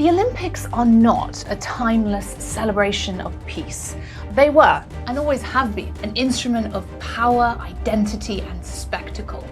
The Olympics are not a timeless celebration of peace. They were, and always have been, an instrument of power, identity, and spectacle.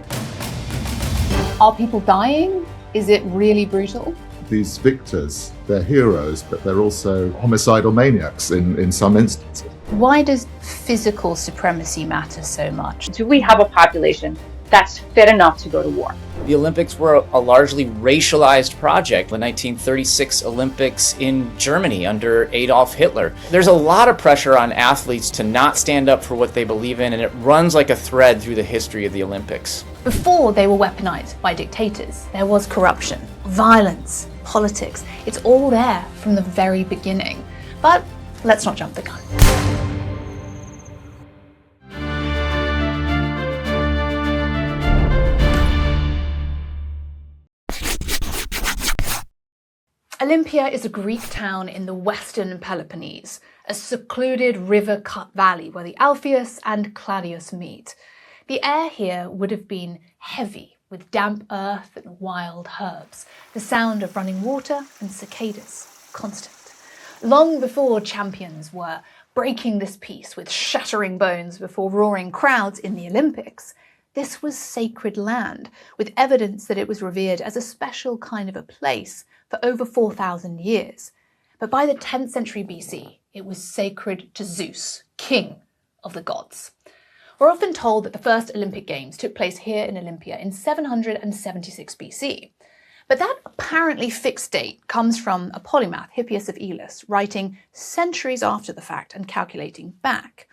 Are people dying? Is it really brutal? These victors, they're heroes, but they're also homicidal maniacs in some instances. Why does physical supremacy matter so much? Do we have a population that's fit enough to go to war? The Olympics were a largely racialized project. The 1936 Olympics in Germany under Adolf Hitler. There's a lot of pressure on athletes to not stand up for what they believe in, and it runs like a thread through the history of the Olympics. Before they were weaponized by dictators, there was corruption, violence, politics. It's all there from the very beginning. But let's not jump the gun. Olympia is a Greek town in the western Peloponnese, a secluded river-cut valley where the Alpheus and Claudius meet. The air here would have been heavy with damp earth and wild herbs, the sound of running water and cicadas constant. Long before champions were breaking this peace with shattering bones before roaring crowds in the Olympics, this was sacred land, with evidence that it was revered as a special kind of a place for over 4,000 years. But by the 10th century BC, it was sacred to Zeus, king of the gods. We're often told that the first Olympic Games took place here in Olympia in 776 BC. But that apparently fixed date comes from a polymath, Hippias of Elis, writing centuries after the fact and calculating back.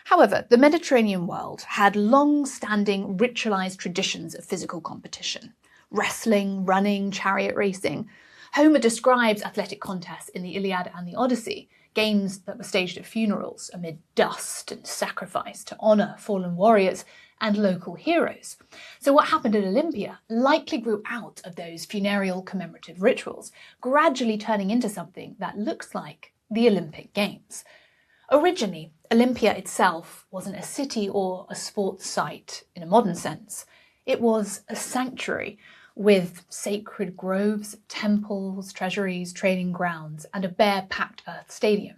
However, the Mediterranean world had long-standing ritualized traditions of physical competition. Wrestling, running, chariot racing. Homer describes athletic contests in the Iliad and the Odyssey, games that were staged at funerals amid dust and sacrifice to honour fallen warriors and local heroes. So what happened at Olympia likely grew out of those funereal commemorative rituals, gradually turning into something that looks like the Olympic Games. Originally, Olympia itself wasn't a city or a sports site in a modern sense. It was a sanctuary with sacred groves, temples, treasuries, training grounds, and a bare packed earth stadium.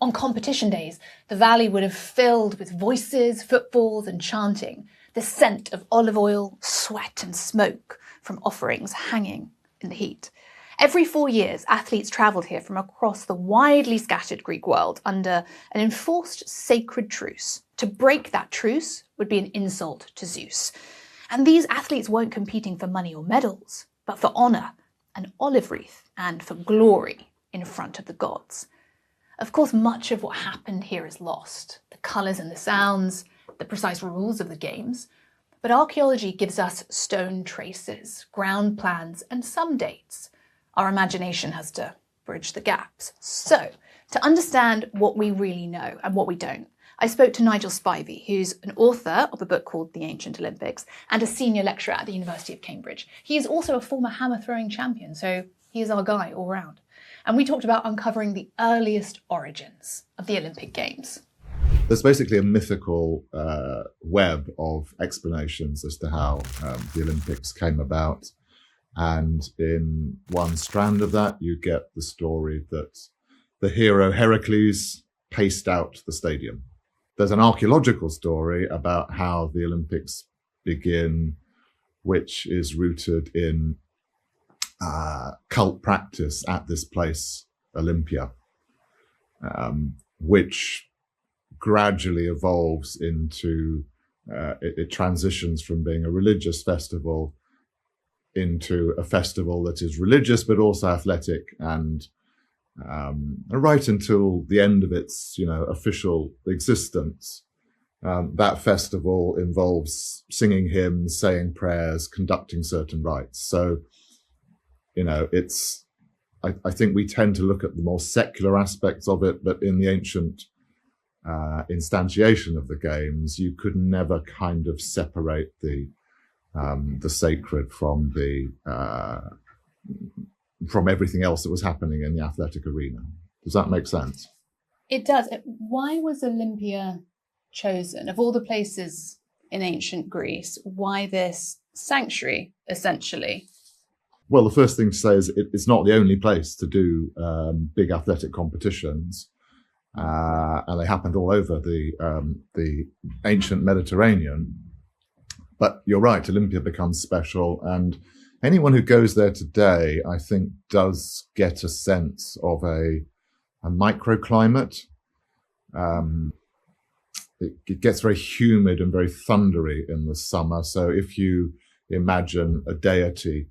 On competition days, the valley would have filled with voices, footfalls, and chanting, the scent of olive oil, sweat, and smoke from offerings hanging in the heat. Every 4 years, athletes travelled here from across the widely scattered Greek world under an enforced sacred truce. To break that truce would be an insult to Zeus. And these athletes weren't competing for money or medals, but for honour, an olive wreath, and for glory in front of the gods. Of course, much of what happened here is lost. The colours and the sounds, the precise rules of the games. But archaeology gives us stone traces, ground plans, and some dates. Our imagination has to bridge the gaps. So, to understand what we really know and what we don't, I spoke to Nigel Spivey, who's an author of a book called The Ancient Olympics and a senior lecturer at the University of Cambridge. He is also a former hammer-throwing champion, so he is our guy all round. And we talked about uncovering the earliest origins of the Olympic Games. There's basically a mythical web of explanations as to how the Olympics came about. And in one strand of that, you get the story that the hero Heracles paced out the stadium. There's an archaeological story about how the Olympics begin, which is rooted in cult practice at this place, Olympia, which gradually evolves into, it transitions from being a religious festival into a festival that is religious but also athletic, and right until the end of its official existence, that festival involves singing hymns, saying prayers, conducting certain rites. So it's I think we tend to look at the more secular aspects of it, but in the ancient instantiation of the games, you could never kind of separate the sacred from from everything else that was happening in the athletic arena. Does that make sense? It does. Why was Olympia chosen? Of all the places in ancient Greece, why this sanctuary, essentially? Well, the first thing to say is it's not the only place to do big athletic competitions, and they happened all over the ancient Mediterranean. But you're right, Olympia becomes special, and anyone who goes there today, I think, does get a sense of a microclimate. It gets very humid and very thundery in the summer. So if you imagine a deity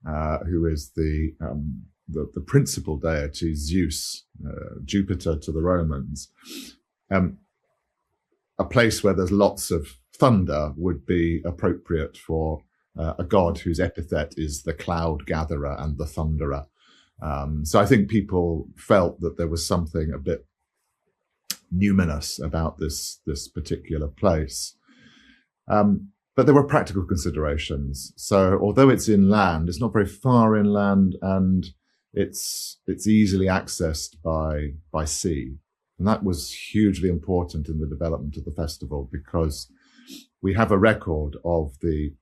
who is the principal deity, Zeus, Jupiter to the Romans, a place where there's lots of thunder would be appropriate for a god whose epithet is the cloud gatherer and the thunderer. So I think people felt that there was something a bit numinous about this particular place. But there were practical considerations. So although it's inland, it's not very far inland, and it's easily accessed by sea. And that was hugely important in the development of the festival, because we have a record of the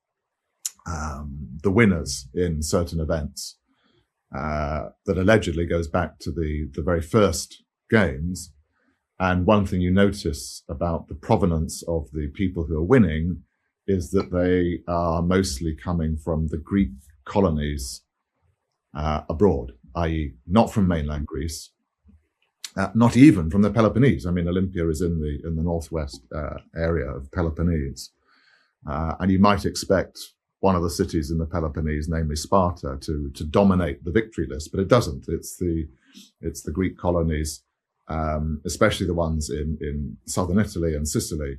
winners in certain events that allegedly goes back to the very first games. And one thing you notice about the provenance of the people who are winning is that they are mostly coming from the Greek colonies abroad, i.e. not from mainland Greece, not even from the Peloponnese. I mean, Olympia is in the northwest area of Peloponnese. And you might expect one of the cities in the Peloponnese, namely Sparta, to dominate the victory list, but it doesn't. It's the Greek colonies, especially the ones in southern Italy and Sicily,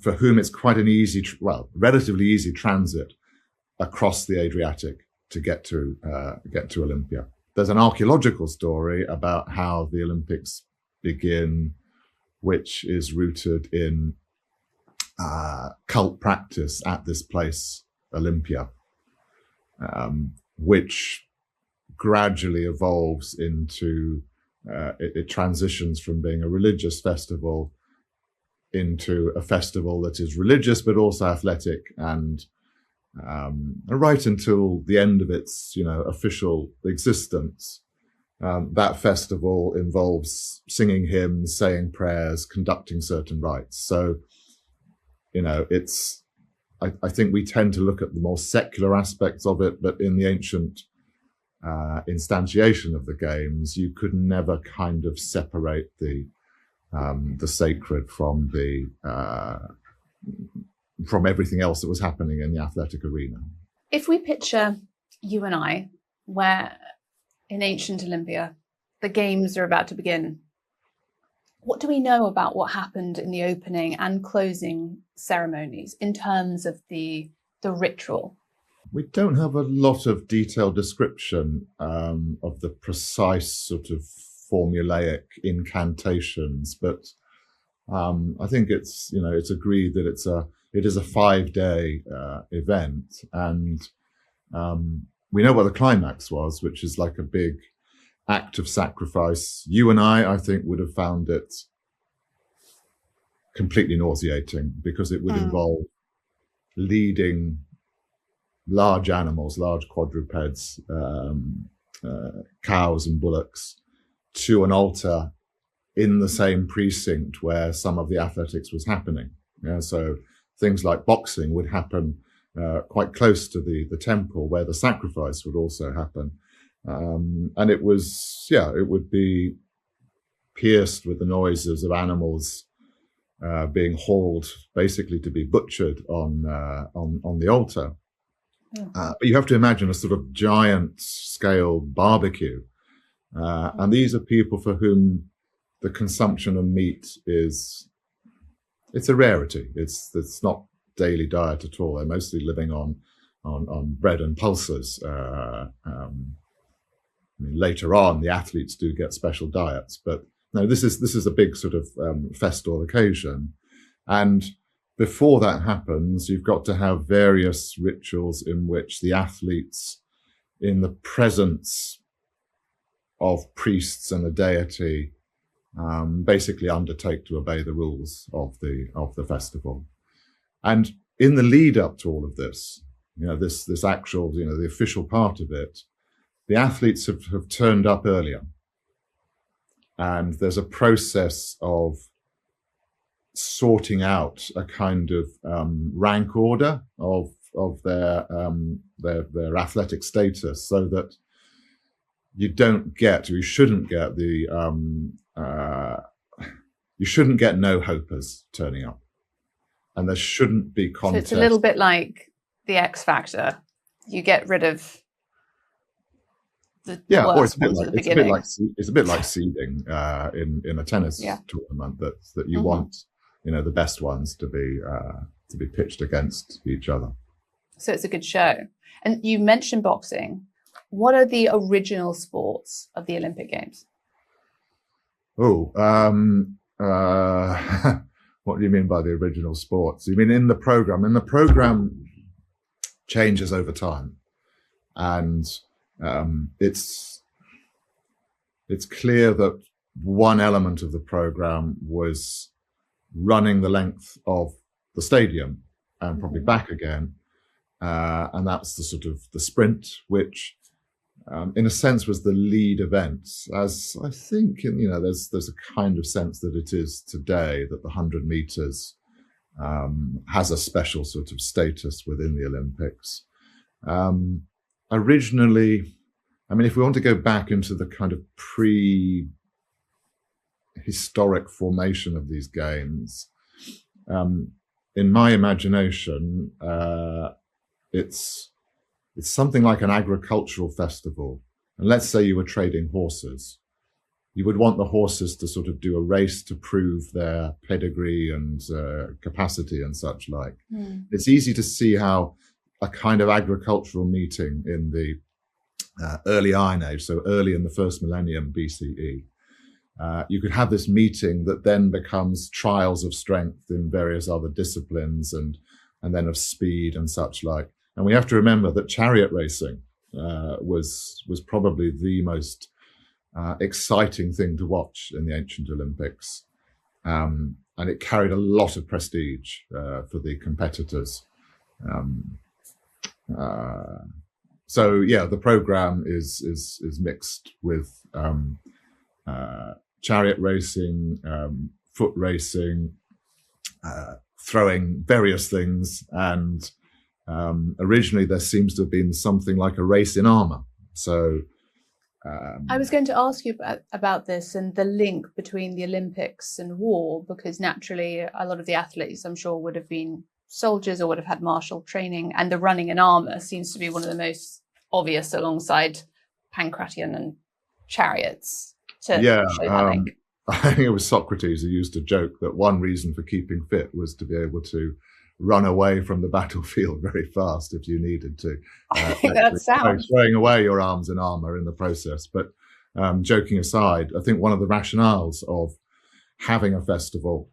for whom it's quite an relatively easy transit across the Adriatic to get to Olympia. There's an archaeological story about how the Olympics begin, which is rooted in cult practice at this place, Olympia, which gradually evolves into, it transitions from being a religious festival into a festival that is religious but also athletic, and right until the end of its official existence, that festival involves singing hymns, saying prayers, conducting certain rites. So I think we tend to look at the more secular aspects of it, but in the ancient instantiation of the games, you could never kind of separate the sacred from from everything else that was happening in the athletic arena. If we picture you and I, where in ancient Olympia, the games are about to begin, what do we know about what happened in the opening and closing ceremonies in terms of the ritual? We don't have a lot of detailed description of the precise sort of formulaic incantations, but I think it's agreed that it is a 5-day event, and we know what the climax was, which is like a big act of sacrifice. You and I think, would have found it completely nauseating, because it would involve leading large animals, large quadrupeds, cows and bullocks, to an altar in the same precinct where some of the athletics was happening. So things like boxing would happen quite close to the temple where the sacrifice would also happen. And it would be pierced with the noises of animals being hauled, basically to be butchered on the altar. But you have to imagine a sort of giant scale barbecue. And these are people for whom the consumption of meat it's a rarity. It's not daily diet at all. They're mostly living on bread and pulses. Later on, the athletes do get special diets, but no, this is a big sort of festal occasion. And before that happens, you've got to have various rituals in which the athletes, in the presence of priests and a deity, basically undertake to obey the rules of the festival. And in the lead up to all of this, this actual, the official part of it, the athletes have turned up earlier. And there's a process of sorting out a kind of rank order of their athletic status, so that you shouldn't get no-hopers turning up. And there shouldn't be contest. So it's a little bit like the X Factor. You get rid of the worst ones at the beginning. It's a bit like seeding in a tennis tournament. That you want, the best ones to be pitched against each other. So it's a good show. And you mentioned boxing. What are the original sports of the Olympic Games? What do you mean by the original sports? You mean in the program? And the program changes over time, and it's clear that one element of the program was running the length of the stadium and probably back again, and that's the sort of the sprint, which in a sense was the lead event, as I think there's a kind of sense that it is today, that the 100 meters has a special sort of status within the Olympics. Originally, if we want to go back into the kind of pre-historic formation of these games, in my imagination, it's something like an agricultural festival. And let's say you were trading horses. You would want the horses to sort of do a race to prove their pedigree and capacity and such like. It's easy to see how a kind of agricultural meeting in the early Iron Age, so early in the first millennium BCE, you could have this meeting that then becomes trials of strength in various other disciplines and then of speed and such like. And we have to remember that chariot racing was probably the most exciting thing to watch in the ancient Olympics. And it carried a lot of prestige for the competitors. The program is mixed with chariot racing, foot racing, throwing various things, and originally there seems to have been something like a race in armor. So I was going to ask you about this and the link between the Olympics and war, because naturally a lot of the athletes, I'm sure, would have been soldiers or would have had martial training, and the running in armor seems to be one of the most obvious alongside pancration and chariots to show that link. I think it was Socrates who used to joke that one reason for keeping fit was to be able to run away from the battlefield very fast if you needed to. I think that sounds... Throwing away your arms in armor in the process. But joking aside, I think one of the rationales of having a festival,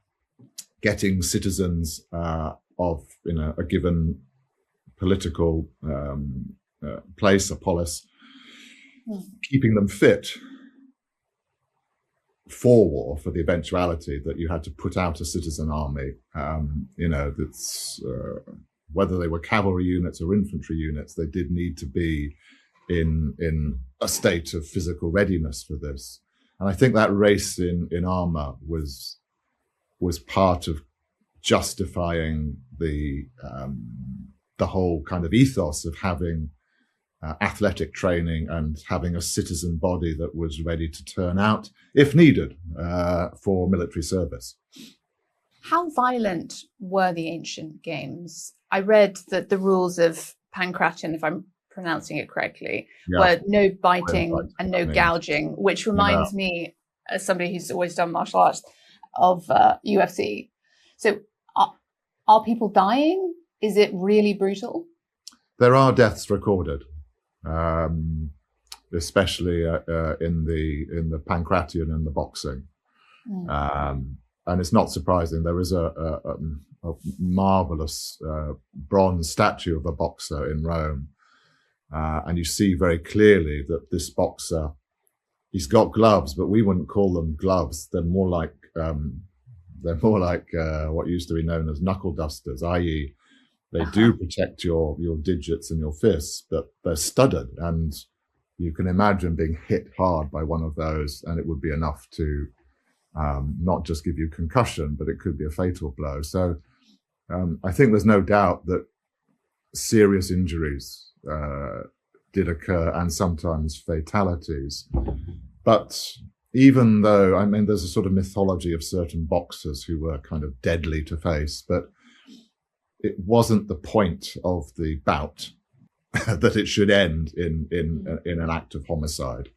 getting citizens of a given political place, a polis, keeping them fit for war, for the eventuality that you had to put out a citizen army, that's whether they were cavalry units or infantry units, they did need to be in a state of physical readiness for this. And I think that race in armor was part of justifying the whole kind of ethos of having athletic training and having a citizen body that was ready to turn out, if needed, for military service. How violent were the ancient games? I read that the rules of pancration, if I'm pronouncing it correctly, were no biting and no gouging, which reminds me, as somebody who's always done martial arts, of UFC. So are people dying? Is it really brutal? There are deaths recorded. Especially in the pancration and the boxing, and it's not surprising. There is a marvelous bronze statue of a boxer in Rome, and you see very clearly that this boxer, he's got gloves, but we wouldn't call them gloves. They're more like what used to be known as knuckle dusters, i.e., They do protect your digits and your fists, but they're studded, and you can imagine being hit hard by one of those, and it would be enough to not just give you concussion, but it could be a fatal blow. So I think there's no doubt that serious injuries did occur, and sometimes fatalities. But even though, I mean, there's a sort of mythology of certain boxers who were kind of deadly to face, but it wasn't the point of the bout that it should end in an act of homicide.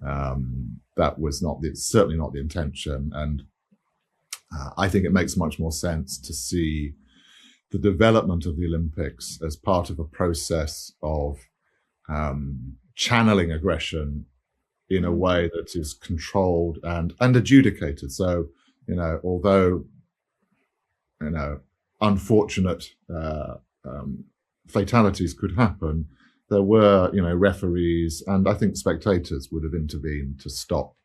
That was certainly not the intention. And I think it makes much more sense to see the development of the Olympics as part of a process of channeling aggression in a way that is controlled and adjudicated. So, although, unfortunate fatalities could happen, there were, referees, and I think spectators would have intervened to stop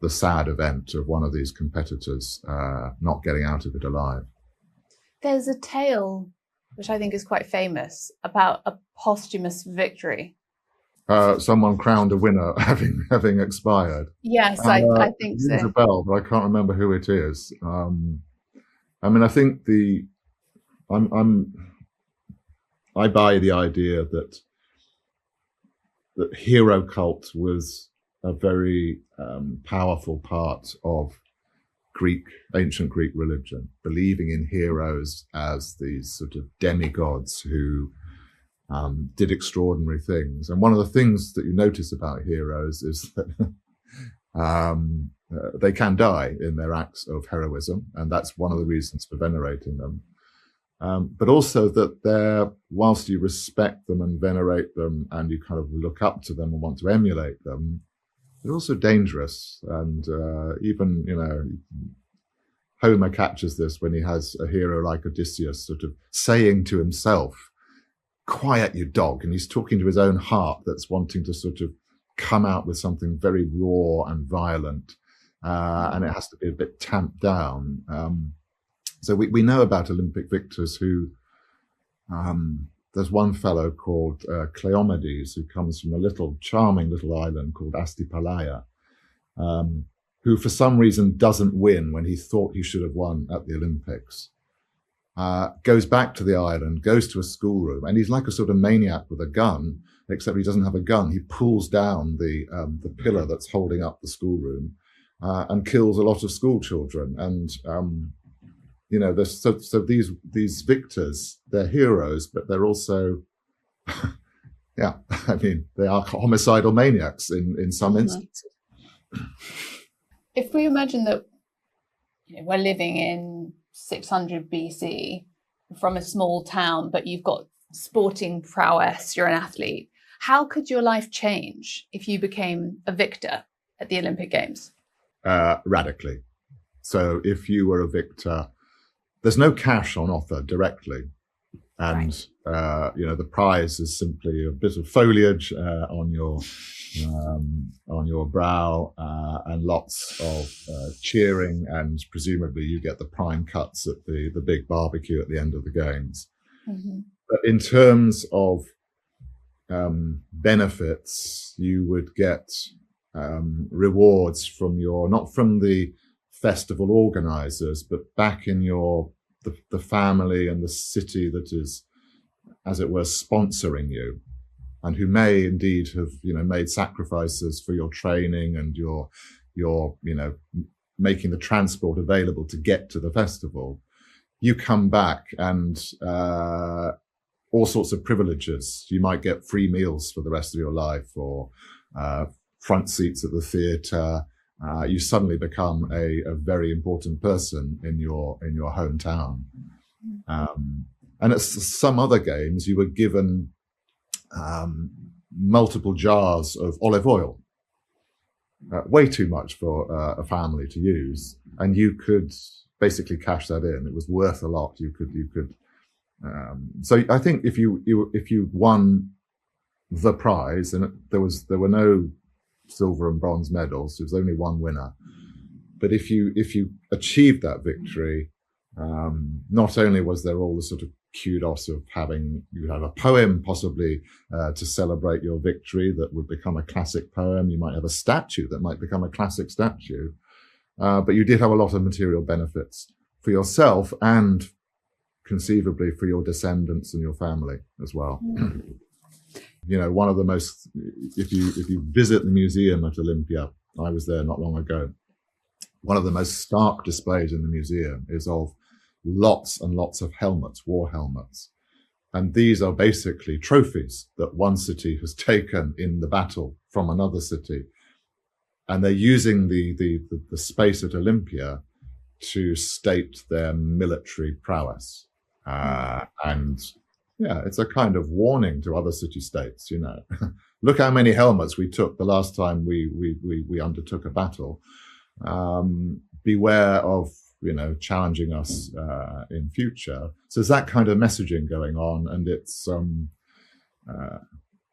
the sad event of one of these competitors not getting out of it alive. There's a tale, which I think is quite famous, about a posthumous victory. Someone crowned a winner having expired. Yes, I think so. Rings a bell, but I can't remember who it is. I think I buy the idea that hero cult was a very powerful part of ancient Greek religion, believing in heroes as these sort of demigods who did extraordinary things. And one of the things that you notice about heroes is that they can die in their acts of heroism, and that's one of the reasons for venerating them. But also that whilst you respect them and venerate them and you kind of look up to them and want to emulate them, they're also dangerous. And even, Homer catches this when he has a hero like Odysseus sort of saying to himself, "Quiet, you dog." And he's talking to his own heart that's wanting to sort of come out with something very raw and violent. And it has to be a bit tamped down. So we know about Olympic victors who, there's one fellow called Cleomedes, who comes from a charming little island called Astipalaya, who for some reason doesn't win when he thought he should have won at the Olympics. Goes back to the island, goes to a schoolroom, and he's like a sort of maniac with a gun, except he doesn't have a gun. He pulls down the pillar that's holding up the schoolroom and kills a lot of school children. And so these victors, they're heroes, but they're also, they are homicidal maniacs in some instances. If we imagine that we're living in 600 BC from a small town, but you've got sporting prowess, you're an athlete, how could your life change if you became a victor at the Olympic Games? Radically. So if you were a victor, there's no cash on offer directly. And, the prize is simply a bit of foliage on your brow and lots of cheering, and presumably you get the prime cuts at the big barbecue at the end of the games. Mm-hmm. But in terms of benefits, you would get rewards from not from the festival organizers, but back in the family and the city that is, as it were, sponsoring you, and who may indeed have, made sacrifices for your training and your making the transport available to get to the festival. You come back and all sorts of privileges. You might get free meals for the rest of your life, or front seats at the theatre. You suddenly become a very important person in your hometown. And at some other games, you were given multiple jars of olive oil, way too much for a family to use, and you could basically cash that in. It was worth a lot. You could. So I think if you won the prize, and there were no silver and bronze medals, there was only one winner. But if you achieved that victory, not only was there all the sort of kudos of you have a poem possibly to celebrate your victory that would become a classic poem. You might have a statue that might become a classic statue. But you did have a lot of material benefits for yourself and conceivably for your descendants and your family as well. You know, one of the most, if you visit the museum at Olympia, I was there not long ago, one of the most stark displays in the museum is of lots and lots of helmets, war helmets. And these are basically trophies that one city has taken in the battle from another city. And they're using the space at Olympia to state their military prowess. And yeah, it's a kind of warning to other city-states, you know. Look how many helmets we took the last time we undertook a battle. Beware of, you know, challenging us in future. So there's that kind of messaging going on, and it's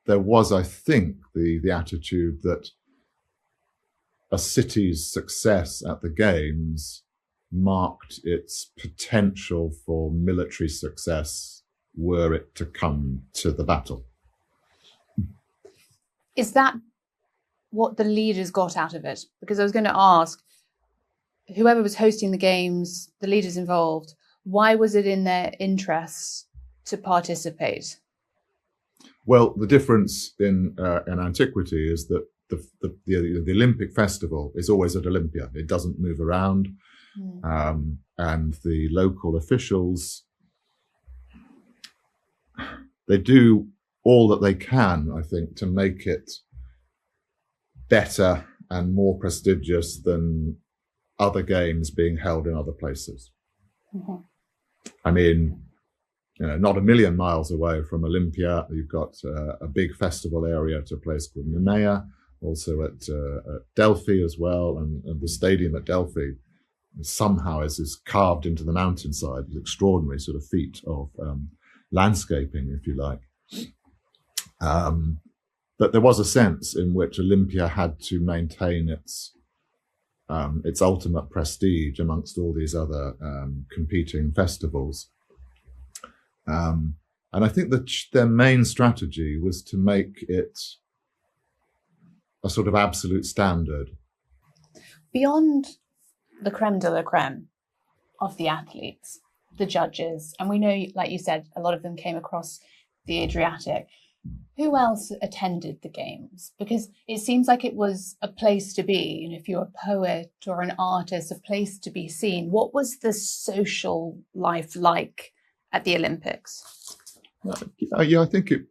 there was, I think, the attitude that a city's success at the Games marked its potential for military success were it to come to the battle. Is that what the leaders got out of it? Because I was going to ask, whoever was hosting the Games, the leaders involved, why was it in their interests to participate? Well, the difference in antiquity is that the Olympic festival is always at Olympia. It doesn't move around. And the local officials, they do all that they can, I think, to make it better and more prestigious than other games being held in other places. I mean, you know, not a million miles away from Olympia, you've got a big festival area at a place called Nemea, also at Delphi as well, and the stadium at Delphi somehow is carved into the mountainside, an extraordinary sort of feat of landscaping, if you like. But there was a sense in which Olympia had to maintain its ultimate prestige amongst all these other competing festivals. And I think that their main strategy was to make it a sort of absolute standard. Beyond the creme de la creme of the athletes, the judges, and we know, like you said, a lot of them came across the Adriatic. Who else attended the Games? Because it seems like it was a place to be. You know, if you're a poet or an artist, a place to be seen. What was the social life like at the Olympics? Yeah, I think it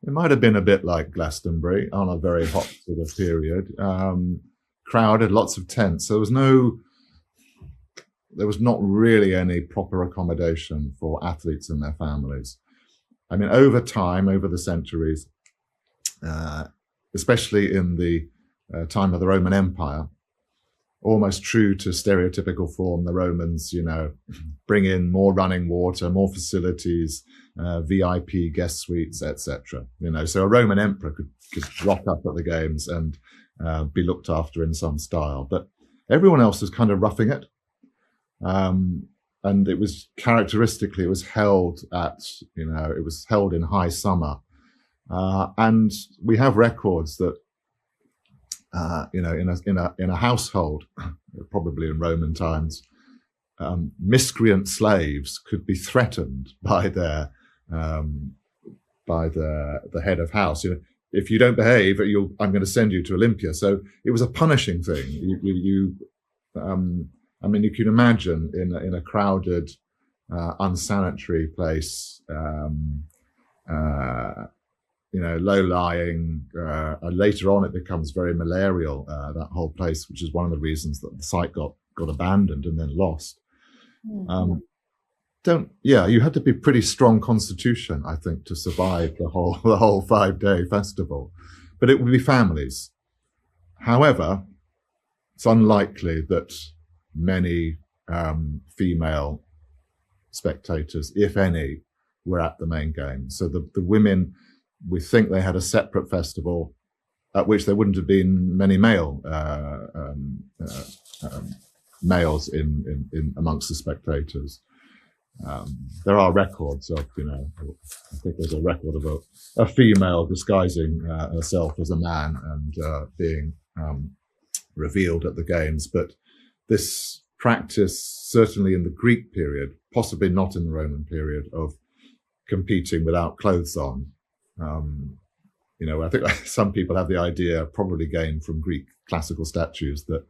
it might have been a bit like Glastonbury on a very hot sort of period. Crowded, lots of tents. So there was not really any proper accommodation for athletes and their families. I mean, over time, over the centuries, especially in the time of the Roman Empire, almost true to stereotypical form, the Romans, you know, bring in more running water, more facilities, VIP guest suites, etc. You know, so a Roman emperor could just rock up at the Games and be looked after in some style. But everyone else was kind of roughing it. And it was characteristically, it was held in high summer. And we have records that, in a household, probably in Roman times, miscreant slaves could be threatened by the head of house. You know, if you don't behave, I'm going to send you to Olympia. So it was a punishing thing. I mean, you can imagine in a crowded, unsanitary place, low-lying. Later on, it becomes very malarial, that whole place, which is one of the reasons that the site got abandoned and then lost. You had to be pretty strong constitution, I think, to survive the whole 5-day festival. But it would be families. However, it's unlikely that many female spectators, if any, were at the main game. So the women, we think they had a separate festival at which there wouldn't have been many males in amongst the spectators. There are records of, I think there's a record of a female disguising herself as a man and being revealed at the games. But this practice, certainly in the Greek period, possibly not in the Roman period, of competing without clothes on. I think some people have the idea, probably gained from Greek classical statues, that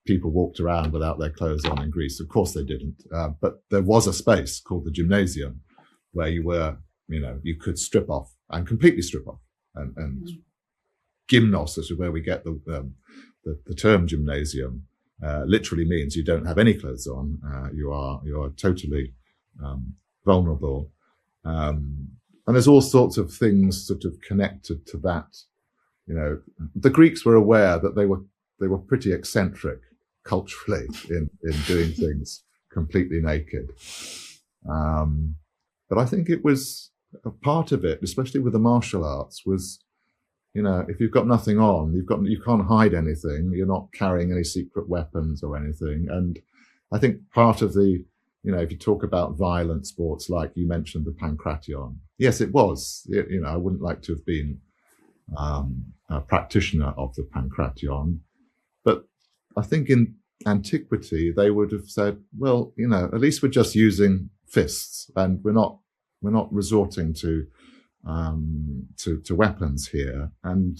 people walked around without their clothes on in Greece. Of course they didn't. But there was a space called the gymnasium where you could strip off and completely strip off. And gymnos, which is where we get the term gymnasium, literally means you don't have any clothes on. You are totally vulnerable. And there's all sorts of things sort of connected to that. The Greeks were aware that they were pretty eccentric culturally in doing things completely naked. But I think it was a part of it, especially with the martial arts, was, if you've got nothing on, you can't hide anything. You're not carrying any secret weapons or anything. And I think part of the, if you talk about violent sports, like you mentioned the pankration, yes, it was. I wouldn't like to have been a practitioner of the pankration, but I think in antiquity they would have said, well, at least we're just using fists and we're not resorting to weapons here. And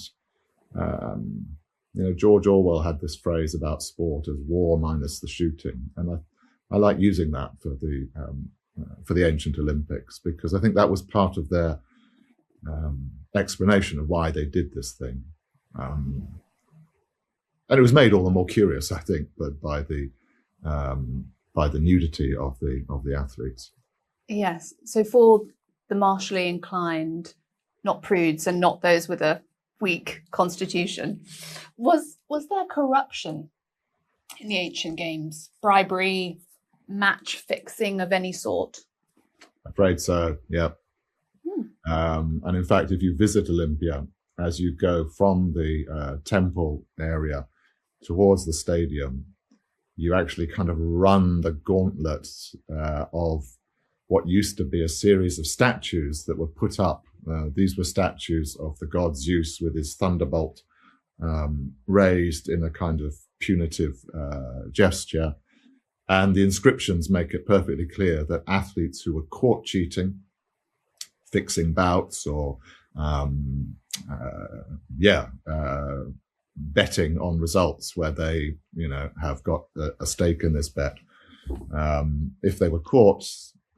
George Orwell had this phrase about sport as war minus the shooting, and I like using that for the ancient Olympics, because I think that was part of their explanation of why they did this thing. And it was made all the more curious, I think, but by the nudity of the athletes. Yes. So for the martially inclined, not prudes and not those with a weak constitution, was there corruption in the ancient games? Bribery, match fixing of any sort? I'm afraid so, yeah. And in fact, if you visit Olympia, as you go from the temple area towards the stadium, you actually kind of run the gauntlet of what used to be a series of statues that were put up. These were statues of the god Zeus with his thunderbolt raised in a kind of punitive gesture. And the inscriptions make it perfectly clear that athletes who were caught cheating, fixing bouts, or betting on results where they, have got a stake in this bet. If they were caught,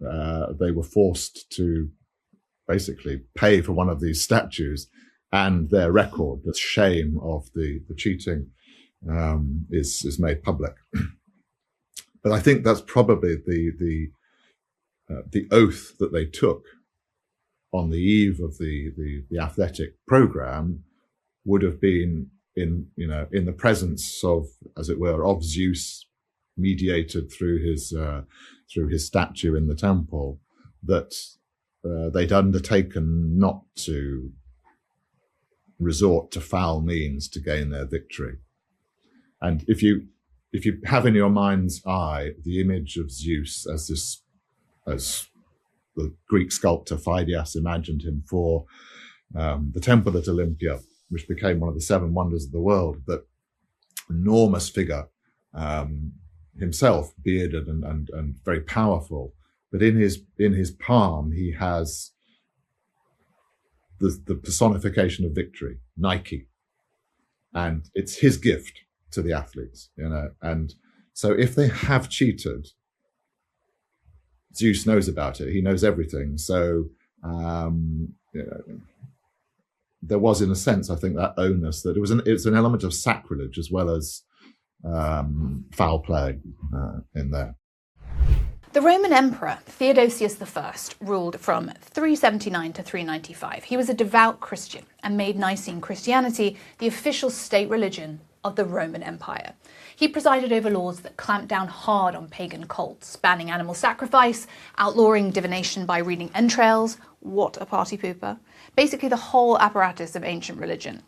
they were forced to basically pay for one of these statues, and their record, the shame of the cheating, is made public. But I think that's probably the oath that they took on the eve of the athletic program would have been in the presence of, as it were, of Zeus, mediated through his statue in the temple, that they'd undertaken not to resort to foul means to gain their victory. And if you have in your mind's eye the image of Zeus as the Greek sculptor Phidias imagined him for the temple at Olympia, which became one of the seven wonders of the world, that enormous figure, himself bearded and very powerful, but in his palm he has the personification of victory, Nike, and it's his gift to the athletes, and so if they have cheated, Zeus knows about it. He knows everything. So there was, in a sense, I think, that onus that it's an element of sacrilege as well as foul play in there. The Roman Emperor Theodosius I ruled from 379 to 395. He was a devout Christian and made Nicene Christianity the official state religion of the Roman Empire. He presided over laws that clamped down hard on pagan cults, banning animal sacrifice, outlawing divination by reading entrails. What a party pooper. Basically the whole apparatus of ancient religion.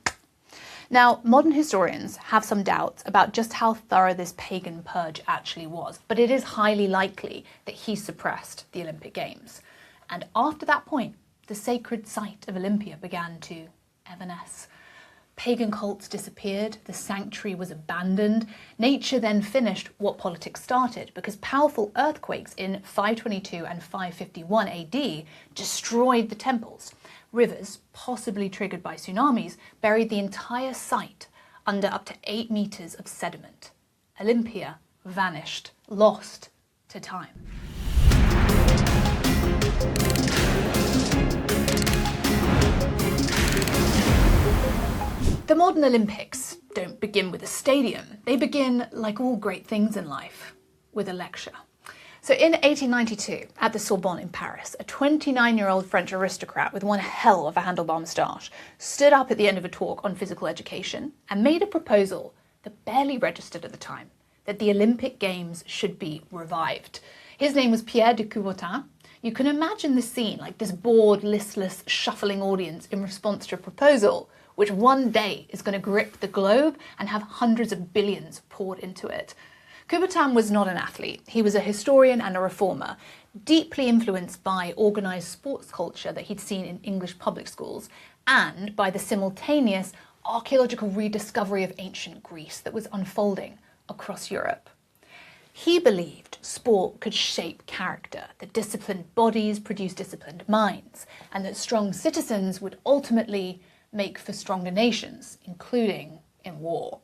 Now, modern historians have some doubts about just how thorough this pagan purge actually was, but it is highly likely that he suppressed the Olympic Games. And after that point, the sacred site of Olympia began to evanesce. Pagan cults disappeared, the sanctuary was abandoned. Nature then finished what politics started, because powerful earthquakes in 522 and 551 AD destroyed the temples. Rivers, possibly triggered by tsunamis, buried the entire site under up to 8 meters of sediment. Olympia vanished, lost to time. The modern Olympics don't begin with a stadium. They begin, like all great things in life, with a lecture. So in 1892, at the Sorbonne in Paris, a 29-year-old French aristocrat with one hell of a handlebar moustache stood up at the end of a talk on physical education and made a proposal that barely registered at the time, that the Olympic Games should be revived. His name was Pierre de Coubertin. You can imagine the scene, like this bored, listless, shuffling audience in response to a proposal which one day is going to grip the globe and have hundreds of billions poured into it. Coubertin was not an athlete. He was a historian and a reformer, deeply influenced by organised sports culture that he'd seen in English public schools and by the simultaneous archaeological rediscovery of ancient Greece that was unfolding across Europe. He believed sport could shape character, that disciplined bodies produce disciplined minds, and that strong citizens would ultimately make for stronger nations, including in war.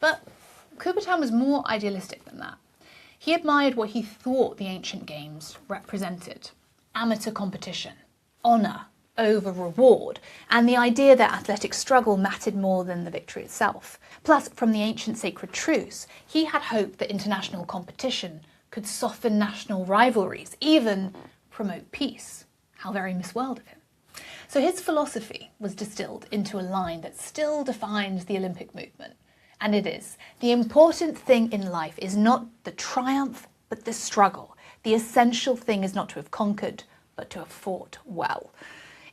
But Coubertin was more idealistic than that. He admired what he thought the ancient games represented: amateur competition, honour over reward, and the idea that athletic struggle mattered more than the victory itself. Plus, from the ancient sacred truths, he had hoped that international competition could soften national rivalries, even promote peace. How very Miss World of him. So his philosophy was distilled into a line that still defines the Olympic movement. And it is: the important thing in life is not the triumph, but the struggle. The essential thing is not to have conquered, but to have fought well.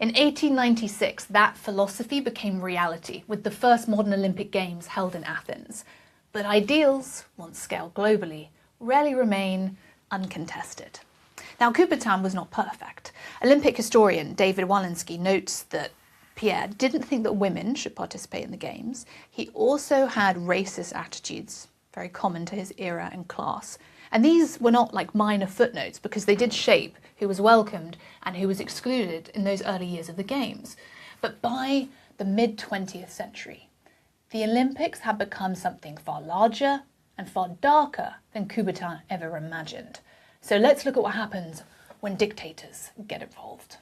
In 1896, that philosophy became reality, with the first modern Olympic Games held in Athens. But ideals, once scaled globally, rarely remain uncontested. Now, Coubertin was not perfect. Olympic historian David Walensky notes that Pierre didn't think that women should participate in the Games. He also had racist attitudes, very common to his era and class. And these were not like minor footnotes, because they did shape who was welcomed and who was excluded in those early years of the Games. But by the mid-20th century, the Olympics had become something far larger and far darker than Coubertin ever imagined. So let's look at what happens when dictators get involved.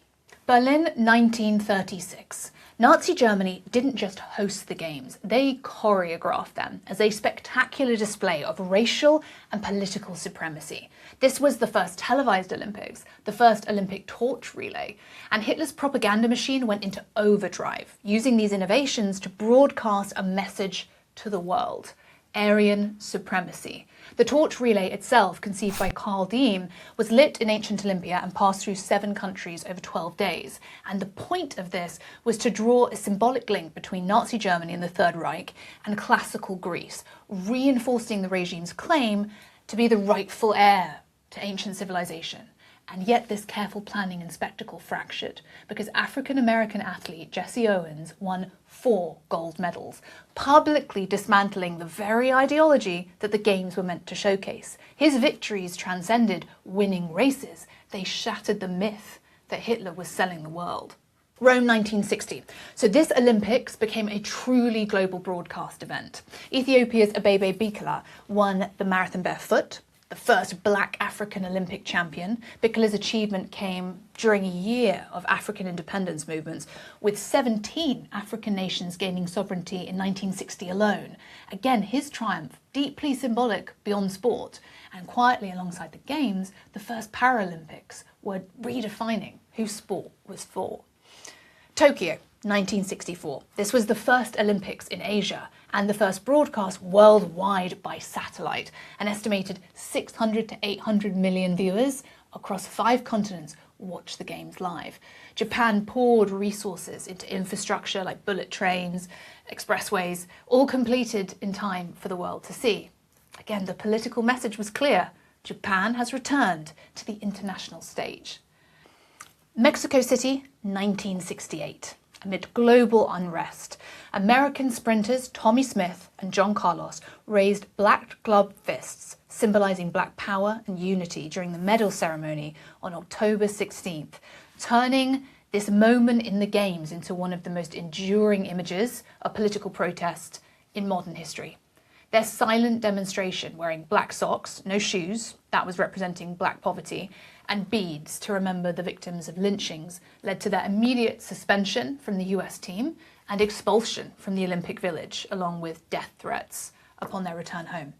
Berlin, 1936. Nazi Germany didn't just host the Games, they choreographed them as a spectacular display of racial and political supremacy. This was the first televised Olympics, the first Olympic torch relay, and Hitler's propaganda machine went into overdrive, using these innovations to broadcast a message to the world: Aryan supremacy. The torch relay itself, conceived by Karl Diem, was lit in ancient Olympia and passed through 7 countries over 12 days. And the point of this was to draw a symbolic link between Nazi Germany and the Third Reich and classical Greece, reinforcing the regime's claim to be the rightful heir to ancient civilization. And yet this careful planning and spectacle fractured, because African-American athlete Jesse Owens won 4 gold medals, publicly dismantling the very ideology that the Games were meant to showcase. His victories transcended winning races. They shattered the myth that Hitler was selling the world. Rome, 1960. So this Olympics became a truly global broadcast event. Ethiopia's Abebe Bikila won the marathon barefoot, the first black African Olympic champion. Bikela's achievement came during a year of African independence movements, with 17 African nations gaining sovereignty in 1960 alone. Again, his triumph, deeply symbolic beyond sport, and quietly alongside the Games, the first Paralympics were redefining who sport was for. Tokyo, 1964. This was the first Olympics in Asia and the first broadcast worldwide by satellite. An estimated 600 to 800 million viewers across 5 continents watch the Games live. Japan poured resources into infrastructure like bullet trains, expressways, all completed in time for the world to see. Again, the political message was clear. Japan has returned to the international stage. Mexico City, 1968. Amid global unrest, American sprinters Tommy Smith and John Carlos raised black gloved fists, symbolizing black power and unity during the medal ceremony on October 16th, turning this moment in the Games into one of the most enduring images of political protest in modern history. Their silent demonstration wearing black socks, no shoes, that was representing black poverty, and beads to remember the victims of lynchings led to their immediate suspension from the US team and expulsion from the Olympic Village, along with death threats upon their return home.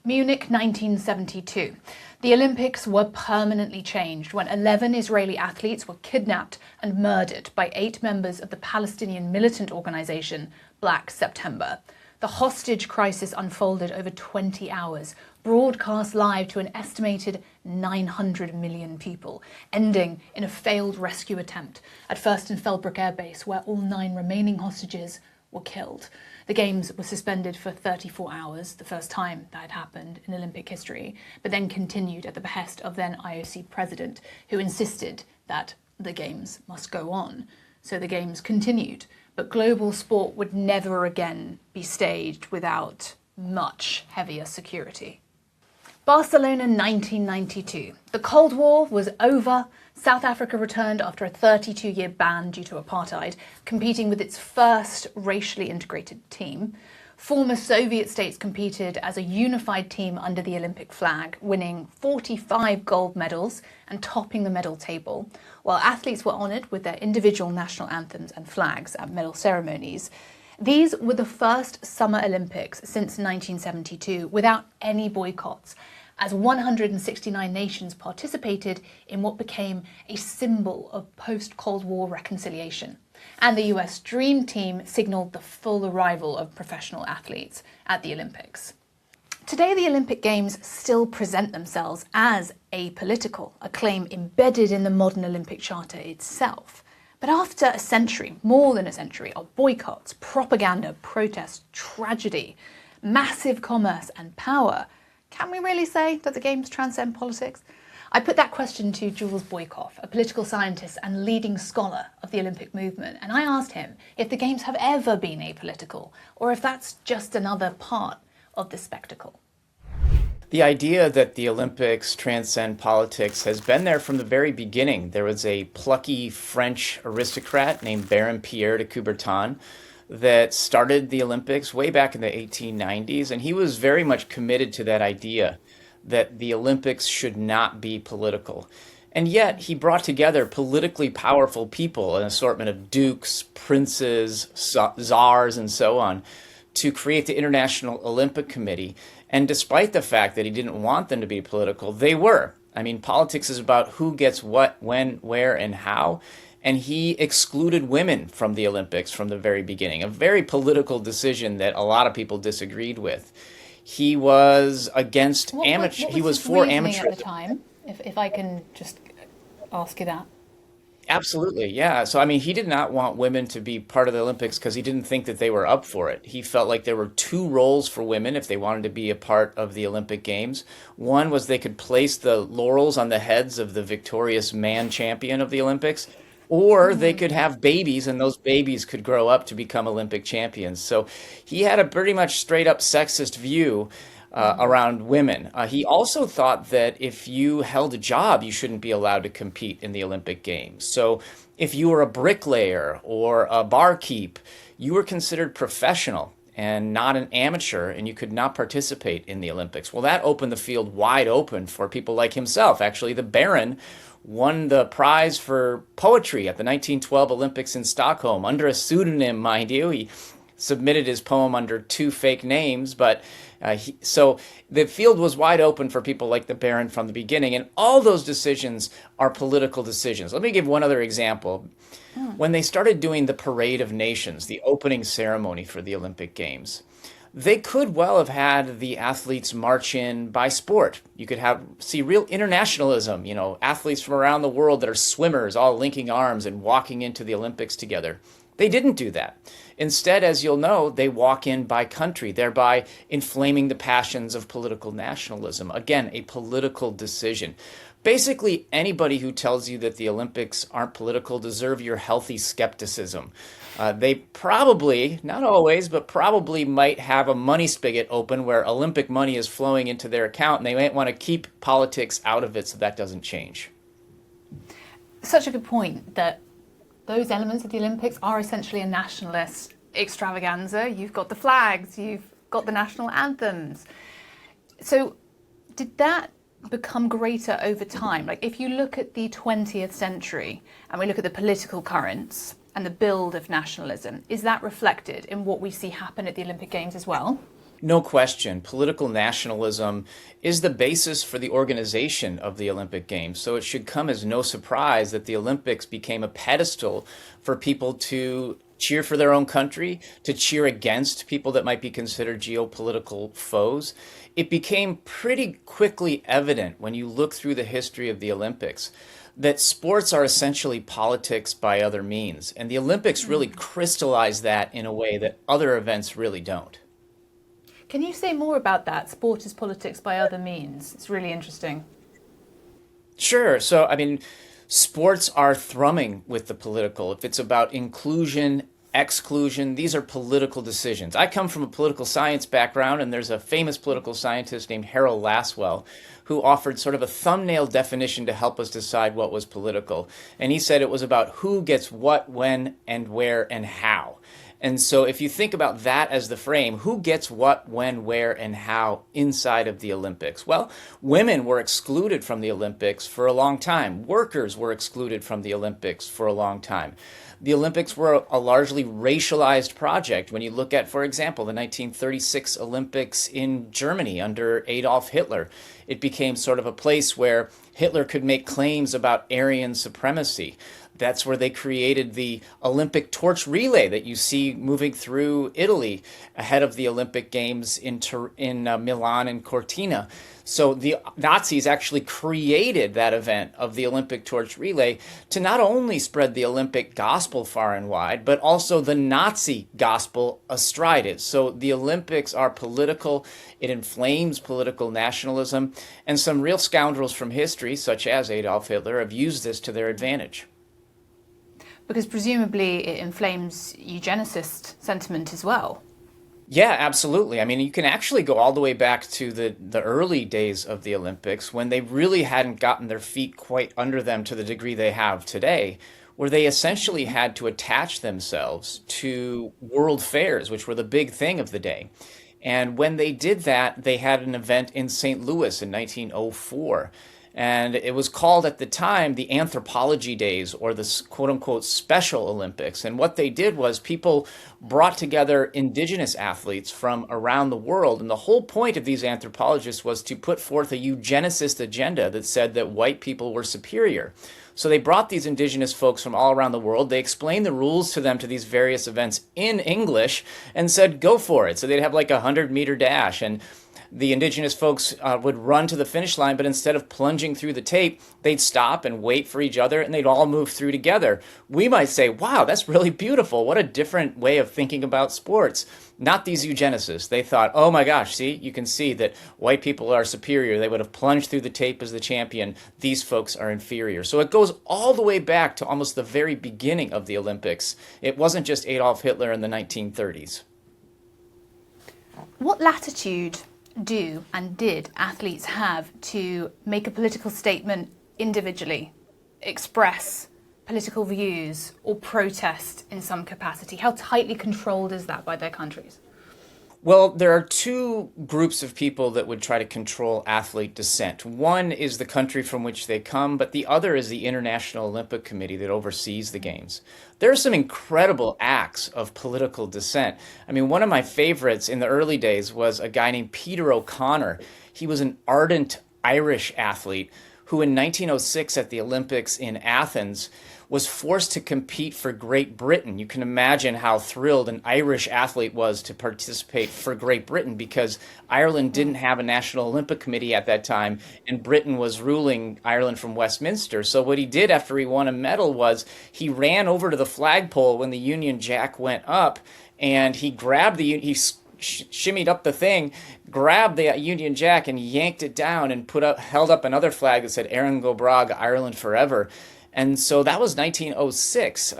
Munich 1972. The Olympics were permanently changed when 11 Israeli athletes were kidnapped and murdered by 8 members of the Palestinian militant organization Black September. The hostage crisis unfolded over 20 hours, broadcast live to an estimated 900 million people, ending in a failed rescue attempt at Fürstenfeldbruck Air Base, where all 9 remaining hostages were killed. The Games were suspended for 34 hours, the first time that had happened in Olympic history, but then continued at the behest of then IOC president, who insisted that the Games must go on. So the Games continued, but global sport would never again be staged without much heavier security. Barcelona 1992. The Cold War was over. South Africa returned after a 32-year ban due to apartheid, competing with its first racially integrated team. Former Soviet states competed as a unified team under the Olympic flag, winning 45 gold medals and topping the medal table, while athletes were honoured with their individual national anthems and flags at medal ceremonies. These were the first Summer Olympics since 1972 without any boycotts, as 169 nations participated in what became a symbol of post-Cold War reconciliation. And the US Dream Team signalled the full arrival of professional athletes at the Olympics. Today, the Olympic Games still present themselves as apolitical, a claim embedded in the modern Olympic Charter itself. But after a century, more than a century, of boycotts, propaganda, protest, tragedy, massive commerce and power, can we really say that the Games transcend politics? I put that question to Jules Boykoff, a political scientist and leading scholar of the Olympic movement, and I asked him if the Games have ever been apolitical, or if that's just another part of the spectacle. The idea that the Olympics transcend politics has been there from the very beginning. There was a plucky French aristocrat named Baron Pierre de Coubertin that started the Olympics way back in the 1890s, and he was very much committed to that idea that the Olympics should not be political. And yet he brought together politically powerful people, an assortment of dukes, princes, czars, and so on, to create the International Olympic Committee. And despite the fact that he didn't want them to be political, they were. I mean, politics is about who gets what, when, where, and how. And he excluded women from the Olympics from the very beginning, a very political decision that a lot of people disagreed with. He was against amateur. He was for amateur at the time. If I can just ask you that. Absolutely, yeah. So, I mean, he did not want women to be part of the Olympics because he didn't think that they were up for it. He felt like there were 2 roles for women if they wanted to be a part of the Olympic Games. One was they could place the laurels on the heads of the victorious man champion of the Olympics, or they could have babies, and those babies could grow up to become Olympic champions. So he had a pretty much straight up sexist view around women. He also thought that if you held a job, you shouldn't be allowed to compete in the Olympic Games. So if you were a bricklayer or a barkeep, you were considered professional and not an amateur, and you could not participate in the Olympics. Well, that opened the field wide open for people like himself. Actually, the Baron won the prize for poetry at the 1912 Olympics in Stockholm under a pseudonym, mind you. He submitted his poem under 2 fake names, but so the field was wide open for people like the Baron from the beginning, and all those decisions are political decisions. Let me give one other example. When they started doing the Parade of Nations, the opening ceremony for the Olympic Games, They could well have had the athletes march in by sport. You could see real internationalism, athletes from around the world that are swimmers all linking arms and walking into the Olympics together. They didn't do that. Instead, as you'll know, they walk in by country, thereby inflaming the passions of political nationalism. Again, a political decision. Basically, anybody who tells you that the Olympics aren't political deserve your healthy skepticism. They probably, not always, but probably might have a money spigot open where Olympic money is flowing into their account, and they might want to keep politics out of it so that doesn't change. Such a good point that those elements of the Olympics are essentially a nationalist extravaganza. You've got the flags, you've got the national anthems. So did that become greater over time? Like if you look at the 20th century and we look at the political currents and the build of nationalism, is that reflected in what we see happen at the Olympic Games as well? No question. Political nationalism is the basis for the organization of the Olympic Games. So it should come as no surprise that the Olympics became a pedestal for people to cheer for their own country, to cheer against people that might be considered geopolitical foes. It became pretty quickly evident when you look through the history of the Olympics that sports are essentially politics by other means. And the Olympics really crystallized that in a way that other events really don't. Can you say more about that? Sport is politics by other means. It's really interesting. Sure. So, sports are thrumming with the political. If it's about inclusion, exclusion, these are political decisions. I come from a political science background, and there's a famous political scientist named Harold Lasswell who offered sort of a thumbnail definition to help us decide what was political. And he said it was about who gets what, when, and where, and how. And so if you think about that as the frame, who gets what, when, where, and how inside of the Olympics? Well, women were excluded from the Olympics for a long time. Workers were excluded from the Olympics for a long time. The Olympics were a largely racialized project. When you look at, for example, the 1936 Olympics in Germany under Adolf Hitler, it became sort of a place where Hitler could make claims about Aryan supremacy. That's where they created the Olympic torch relay that you see moving through Italy ahead of the Olympic Games in Milan and Cortina. So the Nazis actually created that event of the Olympic torch relay to not only spread the Olympic gospel far and wide, but also the Nazi gospel astride it. So the Olympics are political. It inflames political nationalism. And some real scoundrels from history, such as Adolf Hitler, have used this to their advantage. Because presumably it inflames eugenicist sentiment as well. Yeah, absolutely. You can actually go all the way back to the early days of the Olympics when they really hadn't gotten their feet quite under them to the degree they have today, where they essentially had to attach themselves to world fairs, which were the big thing of the day. And when they did that, they had an event in St. Louis in 1904. And it was called at the time the Anthropology Days, or the quote-unquote Special Olympics. And what they did was people brought together indigenous athletes from around the world. And the whole point of these anthropologists was to put forth a eugenicist agenda that said that white people were superior. So they brought these indigenous folks from all around the world. They explained the rules to them to these various events in English and said, go for it. So they'd have like a 100-meter dash. And the indigenous folks would run to the finish line, but instead of plunging through the tape, they'd stop and wait for each other, and they'd all move through together. We might say, wow, that's really beautiful. What a different way of thinking about sports. Not these eugenicists. They thought, oh my gosh, see, you can see that white people are superior. They would have plunged through the tape as the champion. These folks are inferior. So it goes all the way back to almost the very beginning of the Olympics. It wasn't just Adolf Hitler in the 1930s. What latitude did athletes have to make a political statement individually, express political views, or protest in some capacity? How tightly controlled is that by their countries? Well, there are two groups of people that would try to control athlete dissent. One is the country from which they come, but the other is the International Olympic Committee that oversees the games. There are some incredible acts of political dissent. One of my favorites in the early days was a guy named Peter O'Connor. He was an ardent Irish athlete who in 1906 at the Olympics in Athens was forced to compete for Great Britain. You can imagine how thrilled an Irish athlete was to participate for Great Britain, because Ireland didn't have a National Olympic Committee at that time, and Britain was ruling Ireland from Westminster. So what he did after he won a medal was he ran over to the flagpole when the Union Jack went up, and he grabbed shimmied up the thing, grabbed the Union Jack and yanked it down and held up another flag that said Erin go Bragh, Ireland forever. And so that was 1906.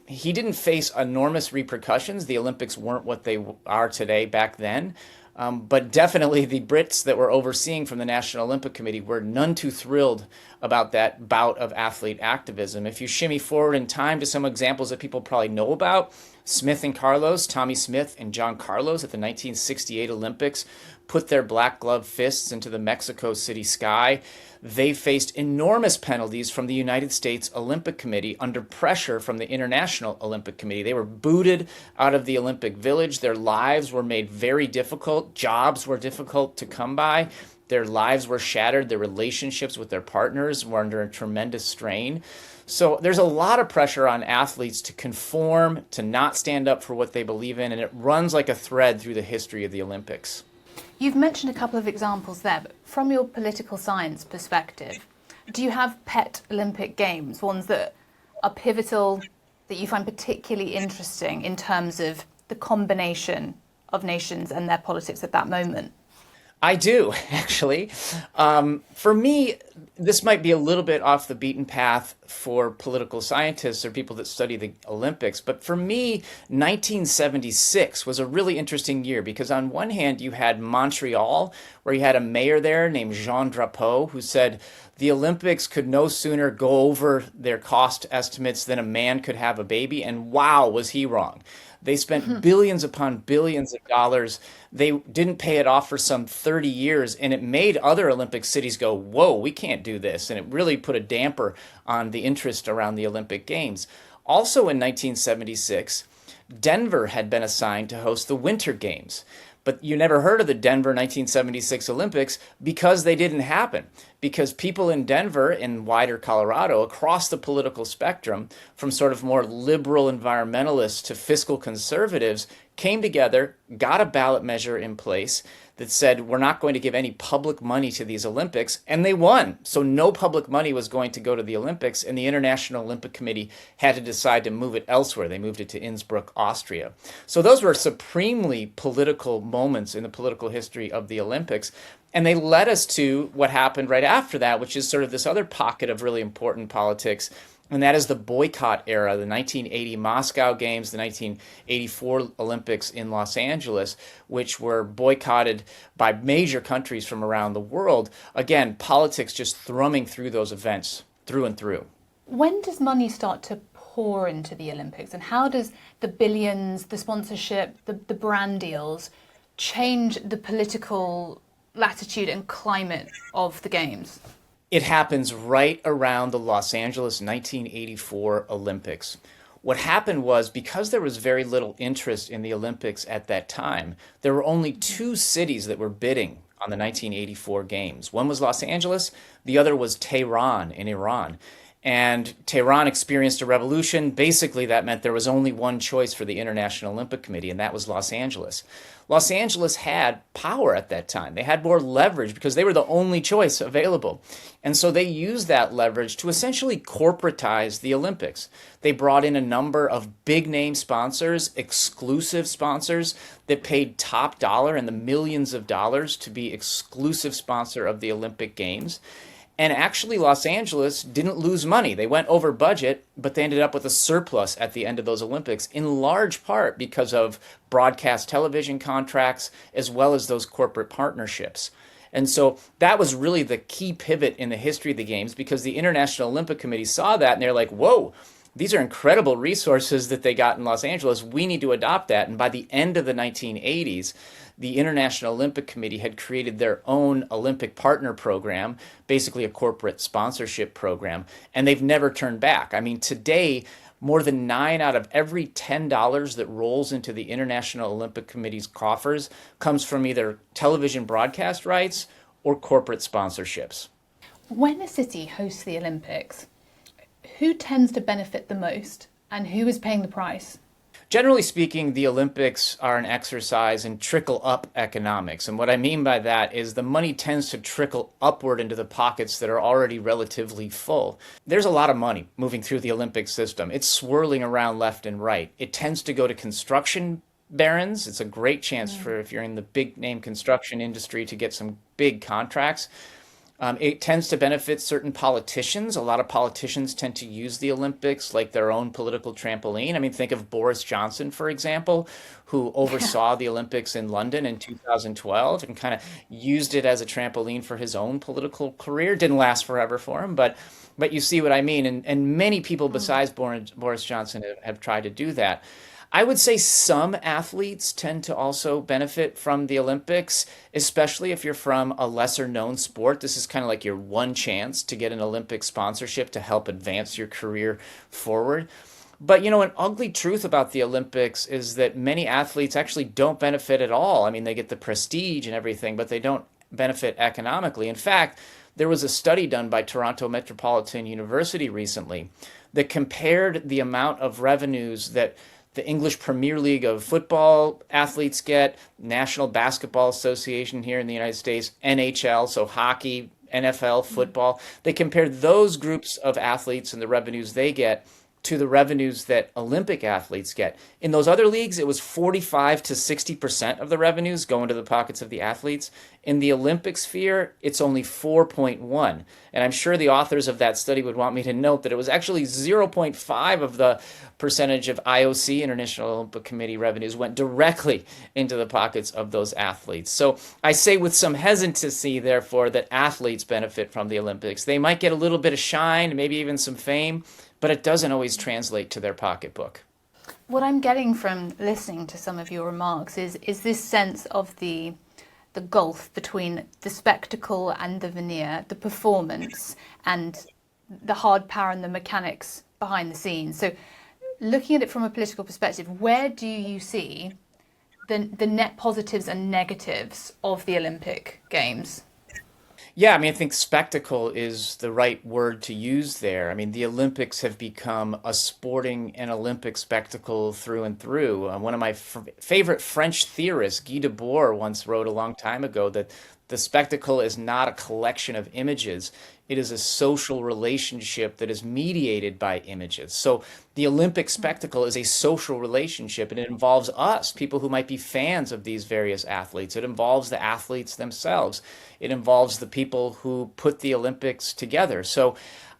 He didn't face enormous repercussions. The Olympics weren't what they are today back then. But definitely the Brits that were overseeing from the National Olympic Committee were none too thrilled about that bout of athlete activism. If you shimmy forward in time to some examples that people probably know about, Smith and Carlos, Tommy Smith and John Carlos at the 1968 Olympics put their black gloved fists into the Mexico City sky. They faced enormous penalties from the United States Olympic Committee under pressure from the International Olympic Committee. They were booted out of the Olympic Village. Their lives were made very difficult. Jobs were difficult to come by. Their lives were shattered. Their relationships with their partners were under a tremendous strain. So there's a lot of pressure on athletes to conform, to not stand up for what they believe in, and it runs like a thread through the history of the Olympics. You've mentioned a couple of examples there, but from your political science perspective, do you have pet Olympic Games, ones that are pivotal, that you find particularly interesting in terms of the combination of nations and their politics at that moment? I do, actually. For me, this might be a little bit off the beaten path for political scientists or people that study the Olympics, but for me, 1976 was a really interesting year because on one hand, you had Montreal, where you had a mayor there named Jean Drapeau, who said the Olympics could no sooner go over their cost estimates than a man could have a baby, and wow, was he wrong. They spent billions upon billions of dollars. They didn't pay it off for some 30 years, and it made other Olympic cities go, whoa, we can't do this. And it really put a damper on the interest around the Olympic Games. Also in 1976, Denver had been assigned to host the Winter Games. But you never heard of the Denver 1976 Olympics because they didn't happen. Because people in Denver and wider Colorado, across the political spectrum, from sort of more liberal environmentalists to fiscal conservatives, came together, got a ballot measure in place that said we're not going to give any public money to these Olympics, and they won. So no public money was going to go to the Olympics, and the International Olympic Committee had to decide to move it elsewhere. They moved it to Innsbruck, Austria. So those were supremely political moments in the political history of the Olympics, and they led us to what happened right after that, which is sort of this other pocket of really important politics, and that is the boycott era, the 1980 Moscow Games, the 1984 Olympics in Los Angeles, which were boycotted by major countries from around the world. Again, politics just thrumming through those events, through and through. When does money start to pour into the Olympics, and how does the billions, the sponsorship, the brand deals change the political latitude and climate of the Games? It happens right around the Los Angeles 1984 Olympics. What happened was, because there was very little interest in the Olympics at that time, there were only two cities that were bidding on the 1984 Games. One was Los Angeles, the other was Tehran in Iran. And Tehran experienced a revolution. Basically, that meant there was only one choice for the International Olympic Committee, and that was Los Angeles. Los Angeles had power at that time. They had more leverage because they were the only choice available. And so they used that leverage to essentially corporatize the Olympics. They brought in a number of big-name sponsors, exclusive sponsors that paid top dollar in the millions of dollars to be exclusive sponsor of the Olympic Games. And actually, Los Angeles didn't lose money. They went over budget, but they ended up with a surplus at the end of those Olympics, in large part because of broadcast television contracts, as well as those corporate partnerships. And so that was really the key pivot in the history of the Games, because the International Olympic Committee saw that, and they're like, whoa, these are incredible resources that they got in Los Angeles. We need to adopt that. And by the end of the 1980s, the International Olympic Committee had created their own Olympic partner program, basically a corporate sponsorship program, and they've never turned back. I mean, today, more than 9 out of every $10 that rolls into the International Olympic Committee's coffers comes from either television broadcast rights or corporate sponsorships. When a city hosts the Olympics, who tends to benefit the most and who is paying the price? Generally speaking, the Olympics are an exercise in trickle-up economics. And what I mean by that is the money tends to trickle upward into the pockets that are already relatively full. There's a lot of money moving through the Olympic system. It's swirling around left and right. It tends to go to construction barons. It's a great chance for, if you're in the big name construction industry, to get some big contracts. It tends to benefit certain politicians. A lot of politicians tend to use the Olympics like their own political trampoline. I mean, think of Boris Johnson, for example, who oversaw the Olympics in London in 2012 and kind of used it as a trampoline for his own political career. Didn't last forever for him, but you see what I mean. And many people besides Boris Johnson have tried to do that. I would say some athletes tend to also benefit from the Olympics, especially if you're from a lesser known sport. This is kind of like your one chance to get an Olympic sponsorship to help advance your career forward. But, an ugly truth about the Olympics is that many athletes actually don't benefit at all. I mean, they get the prestige and everything, but they don't benefit economically. In fact, there was a study done by Toronto Metropolitan University recently that compared the amount of revenues that the English Premier League of football athletes get, National Basketball Association here in the United States, NHL, so hockey, NFL, football. They compared those groups of athletes and the revenues they get to the revenues that Olympic athletes get. In those other leagues, it was 45 to 60% of the revenues go into the pockets of the athletes. In the Olympic sphere, it's only 4.1. And I'm sure the authors of that study would want me to note that it was actually 0.5 of the percentage of IOC, International Olympic Committee revenues, went directly into the pockets of those athletes. So I say with some hesitancy, therefore, that athletes benefit from the Olympics. They might get a little bit of shine, maybe even some fame, but it doesn't always translate to their pocketbook. What I'm getting from listening to some of your remarks is this sense of the gulf between the spectacle and the veneer, the performance and the hard power and the mechanics behind the scenes. So looking at it from a political perspective, where do you see the net positives and negatives of the Olympic Games? Yeah, I mean, I think spectacle is the right word to use there. I mean, the Olympics have become a sporting and Olympic spectacle through and through. One of my favorite French theorists, Guy Debord, once wrote a long time ago that the spectacle is not a collection of images. It is a social relationship that is mediated by images. So the Olympic spectacle is a social relationship, and it involves us, people who might be fans of these various athletes. It involves the athletes themselves. It involves the people who put the Olympics together. So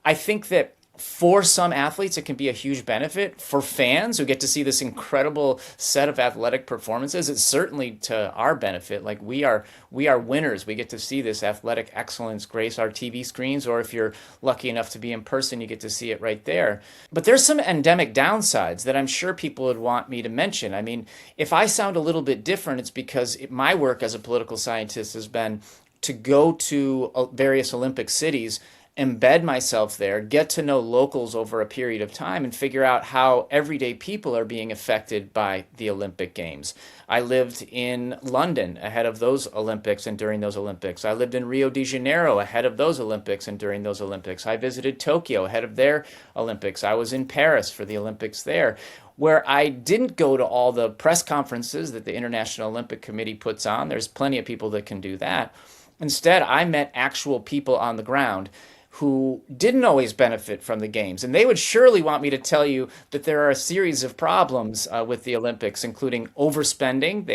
I think that for some athletes, it can be a huge benefit. For fans who get to see this incredible set of athletic performances, it's certainly to our benefit. Like we are winners. We get to see this athletic excellence grace our TV screens, or if you're lucky enough to be in person, you get to see it right there. But there's some endemic downsides that I'm sure people would want me to mention. I mean, if I sound a little bit different, it's because my work as a political scientist has been to go to various Olympic cities, embed myself there, get to know locals over a period of time, and figure out how everyday people are being affected by the Olympic Games. I lived in London ahead of those Olympics and during those Olympics. I lived in Rio de Janeiro ahead of those Olympics and during those Olympics. I visited Tokyo ahead of their Olympics. I was in Paris for the Olympics there, where I didn't go to all the press conferences that the International Olympic Committee puts on. There's plenty of people that can do that. Instead, I met actual people on the ground who didn't always benefit from the Games. And they would surely want me to tell you that there are a series of problems with the Olympics, including overspending.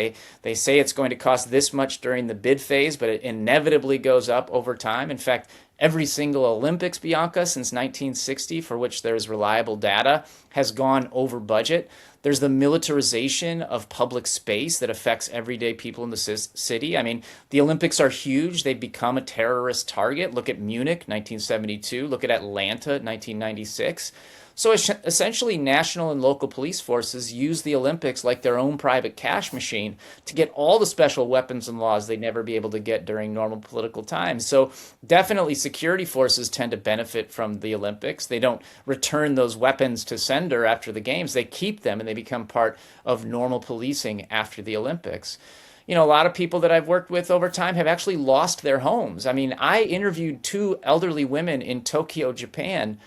They say it's going to cost this much during the bid phase, but it inevitably goes up over time. In fact, every single Olympics, Bianca, since 1960, for which there's reliable data, has gone over budget. There's the militarization of public space that affects everyday people in the city. I mean, the Olympics are huge. They've become a terrorist target. Look at Munich, 1972. Look at Atlanta, 1996. So essentially, national and local police forces use the Olympics like their own private cash machine to get all the special weapons and laws they'd never be able to get during normal political times. So definitely security forces tend to benefit from the Olympics. They don't return those weapons to sender after the Games. They keep them and they become part of normal policing after the Olympics. You know, a lot of people that I've worked with over time have actually lost their homes. I mean, I interviewed 2 elderly women in Tokyo, Japan,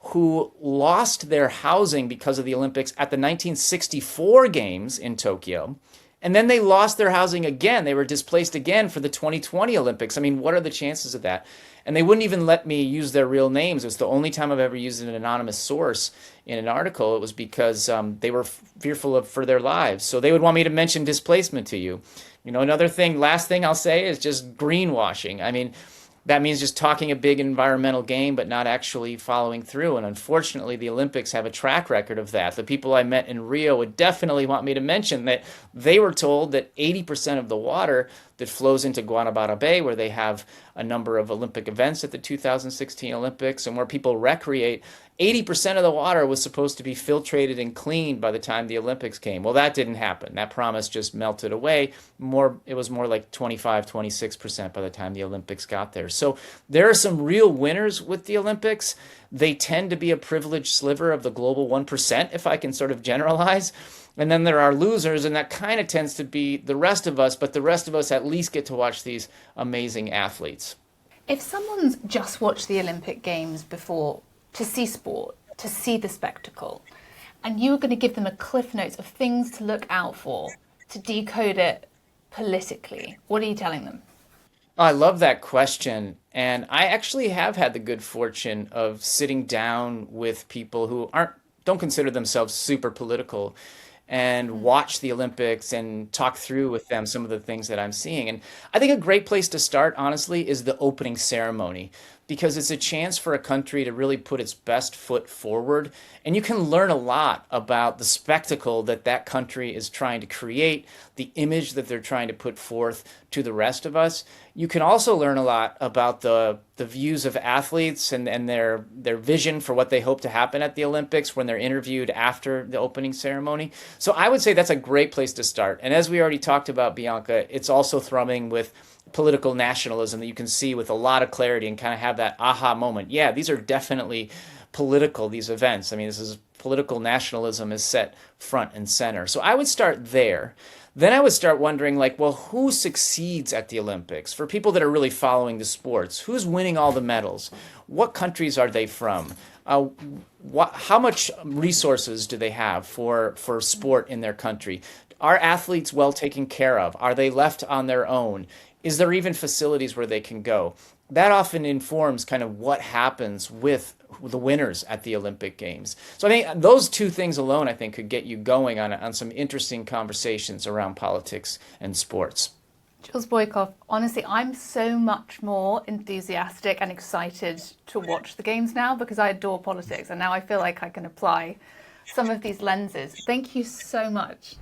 who lost their housing because of the Olympics at the 1964 Games in Tokyo. And then they lost their housing again. They were displaced again for the 2020 Olympics. I mean, what are the chances of that? And they wouldn't even let me use their real names. It was the only time I've ever used an anonymous source in an article. It was because they were fearful for their lives. So they would want me to mention displacement to you. You know, another thing, last thing I'll say is just greenwashing. I mean, that means just talking a big environmental game, but not actually following through. And unfortunately, the Olympics have a track record of that. The people I met in Rio would definitely want me to mention that they were told that 80% of the water that flows into Guanabara Bay, where they have a number of Olympic events at the 2016 Olympics and where people recreate, 80% of the water was supposed to be filtrated and cleaned by the time the Olympics came. Well, that didn't happen. That promise just melted away. It was more like 25, 26% by the time the Olympics got there. So there are some real winners with the Olympics. They tend to be a privileged sliver of the global 1%, if I can sort of generalize. And then there are losers, and that kind of tends to be the rest of us, but the rest of us at least get to watch these amazing athletes. If someone's just watched the Olympic Games before to see sport, to see the spectacle, and you were going to give them a cliff notes of things to look out for, to decode it politically, what are you telling them? I love that question. And I actually have had the good fortune of sitting down with people who don't consider themselves super political and watch the Olympics and talk through with them some of the things that I'm seeing. And I think a great place to start, honestly, is the opening ceremony, because it's a chance for a country to really put its best foot forward. And you can learn a lot about the spectacle that that country is trying to create, the image that they're trying to put forth to the rest of us. You can also learn a lot about the views of athletes and their vision for what they hope to happen at the Olympics when they're interviewed after the opening ceremony. So I would say that's a great place to start. And as we already talked about, Bianca, it's also thrumming with political nationalism that you can see with a lot of clarity and kind of have that aha moment. Yeah, these are definitely political, these events. I mean, this is political nationalism is set front and center. So I would start there. Then I would start wondering, like, well, who succeeds at the Olympics? For people that are really following the sports, who's winning all the medals? What countries are they from? How much resources do they have for sport in their country? Are athletes well taken care of? Are they left on their own? Is there even facilities where they can go? That often informs kind of what happens with the winners at the Olympic Games. So I think those two things alone, I think, could get you going on some interesting conversations around politics and sports. Jules Boykoff, honestly, I'm so much more enthusiastic and excited to watch the Games now because I adore politics, and now I feel like I can apply some of these lenses. Thank you so much.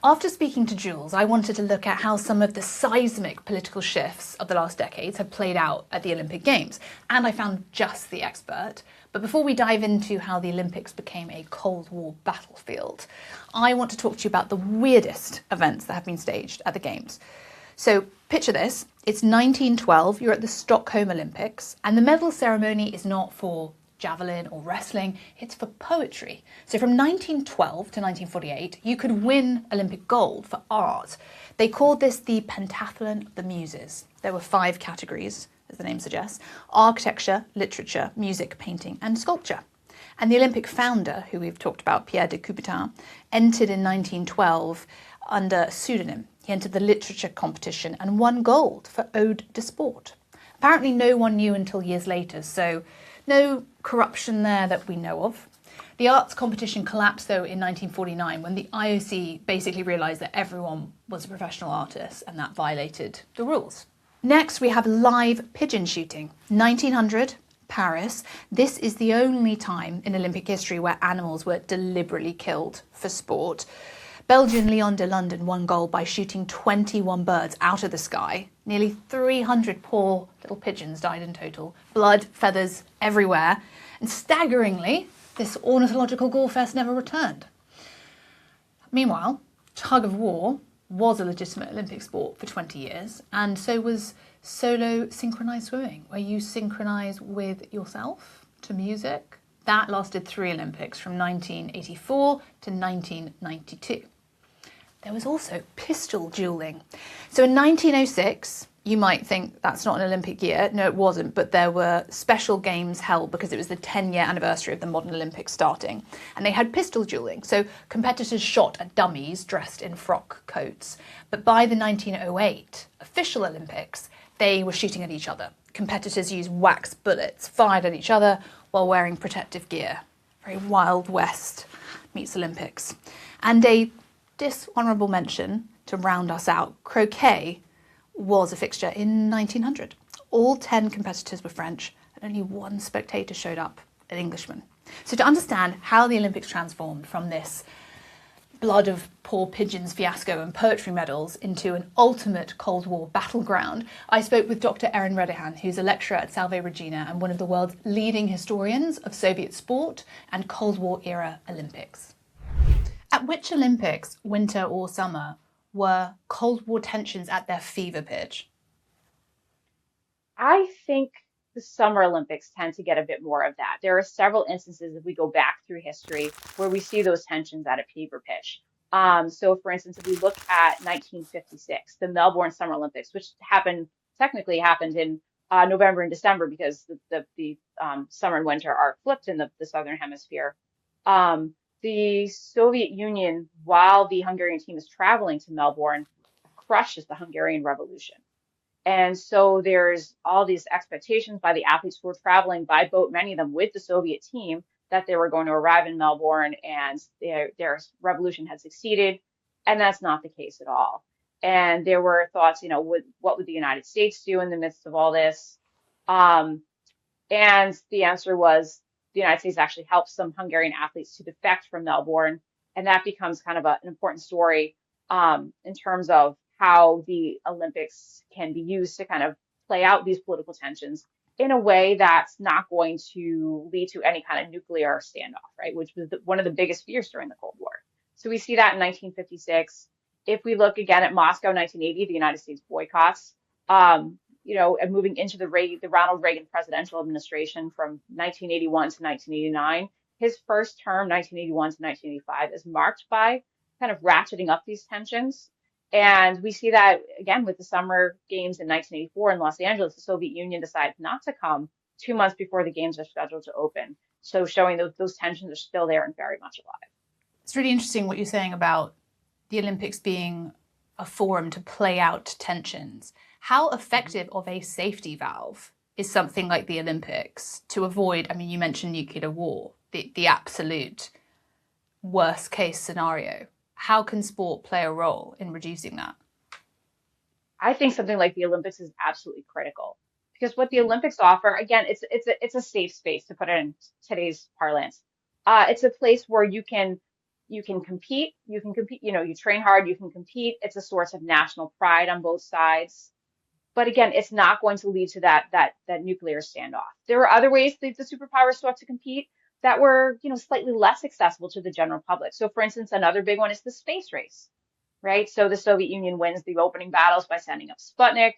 After speaking to Jules, I wanted to look at how some of the seismic political shifts of the last decades have played out at the Olympic Games, and I found just the expert. But before we dive into how the Olympics became a Cold War battlefield, I want to talk to you about the weirdest events that have been staged at the Games. So picture this, it's 1912, you're at the Stockholm Olympics, and the medal ceremony is not for javelin or wrestling, it's for poetry. So from 1912 to 1948, you could win Olympic gold for art. They called this the Pentathlon of the Muses. There were 5 categories, as the name suggests: architecture, literature, music, painting, and sculpture. And the Olympic founder, who we've talked about, Pierre de Coubertin, entered in 1912 under a pseudonym. He entered the literature competition and won gold for Ode de Sport. Apparently no one knew until years later, so no corruption there that we know of. The arts competition collapsed though in 1949 when the IOC basically realised that everyone was a professional artist and that violated the rules. Next we have live pigeon shooting. 1900, Paris. This is the only time in Olympic history where animals were deliberately killed for sport. Belgian Leon de London won gold by shooting 21 birds out of the sky. Nearly 300 poor little pigeons died in total. Blood, feathers everywhere. And staggeringly, this ornithological gorefest never returned. Meanwhile, tug of war was a legitimate Olympic sport for 20 years, and so was solo synchronized swimming, where you synchronize with yourself to music. That lasted 3 Olympics from 1984 to 1992. There was also pistol dueling. So in 1906, You might think that's not an Olympic year. No, it wasn't, but there were special games held because it was the 10-year anniversary of the modern Olympics starting. And they had pistol dueling, so competitors shot at dummies dressed in frock coats. But by the 1908 official Olympics, they were shooting at each other. Competitors used wax bullets, fired at each other while wearing protective gear. Very Wild West meets Olympics. And a dishonourable mention to round us out, croquet was a fixture in 1900. All 10 competitors were French and only one spectator showed up, an Englishman. So to understand how the Olympics transformed from this blood of poor pigeons fiasco and poetry medals into an ultimate Cold War battleground, I spoke with Dr Erin Redihan, who's a lecturer at Salve Regina and one of the world's leading historians of Soviet sport and Cold War era Olympics. At which Olympics, winter or summer, were Cold War tensions at their fever pitch? I think the Summer Olympics tend to get a bit more of that. There are several instances, if we go back through history, where we see those tensions at a fever pitch. So, for instance, if we look at 1956, the Melbourne Summer Olympics, which technically happened in November and December because the summer and winter are flipped in the Southern Hemisphere. The Soviet Union, while the Hungarian team is traveling to Melbourne, crushes the Hungarian Revolution. And so there's all these expectations by the athletes who were traveling by boat, many of them with the Soviet team, that they were going to arrive in Melbourne and their revolution had succeeded. And that's not the case at all. And there were thoughts, what would the United States do in the midst of all this? And the answer was, the United States actually helped some Hungarian athletes to defect from Melbourne. And that becomes kind of an important story in terms of how the Olympics can be used to kind of play out these political tensions in a way that's not going to lead to any kind of nuclear standoff, right? Which was one of the biggest fears during the Cold War. So we see that in 1956. If we look again at Moscow, 1980, the United States boycotts. And moving into the Ronald Reagan presidential administration from 1981 to 1989, his first term, 1981 to 1985, is marked by kind of ratcheting up these tensions. And we see that again with the Summer Games in 1984 in Los Angeles. The Soviet Union decides not to come 2 months before the Games are scheduled to open. So showing those tensions are still there and very much alive. It's really interesting what you're saying about the Olympics being a forum to play out tensions. How effective of a safety valve is something like the Olympics to avoid, you mentioned nuclear war, the absolute worst case scenario. How can sport play a role in reducing that? I think something like the Olympics is absolutely critical because what the Olympics offer, again, it's a safe space, to put it in today's parlance. It's a place where you can compete, you train hard, you can compete. It's a source of national pride on both sides. But again, it's not going to lead to that nuclear standoff. There are other ways the superpowers sought to compete that were, slightly less accessible to the general public. So, for instance, another big one is the space race, right? So the Soviet Union wins the opening battles by sending up Sputnik,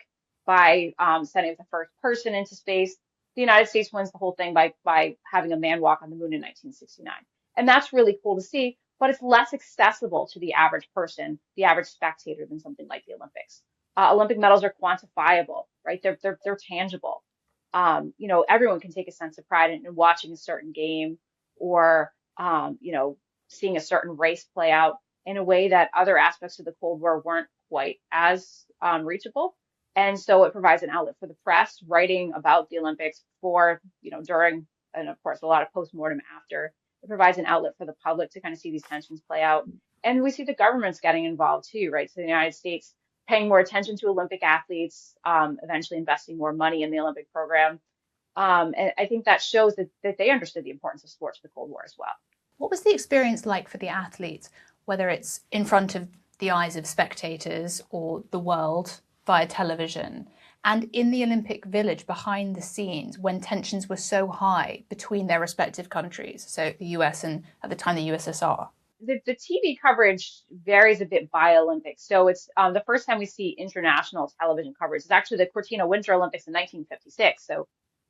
by sending up the first person into space. The United States wins the whole thing by having a man walk on the moon in 1969. And that's really cool to see, but it's less accessible to the average person, the average spectator, than something like the Olympics. Olympic medals are quantifiable, right? They're tangible. Everyone can take a sense of pride in watching a certain game or, seeing a certain race play out in a way that other aspects of the Cold War weren't quite as reachable. And so it provides an outlet for the press, writing about the Olympics before, during, and of course, a lot of postmortem after. It provides an outlet for the public to kind of see these tensions play out. And we see the governments getting involved too, right? So the United States paying more attention to Olympic athletes, eventually investing more money in the Olympic program. And I think that shows that they understood the importance of sports for the Cold War as well. What was the experience like for the athletes, whether it's in front of the eyes of spectators or the world via television, and in the Olympic Village behind the scenes when tensions were so high between their respective countries, so the US and at the time the USSR? The TV coverage varies a bit by Olympics. So it's the first time we see international television coverage is actually the Cortina Winter Olympics in 1956. So,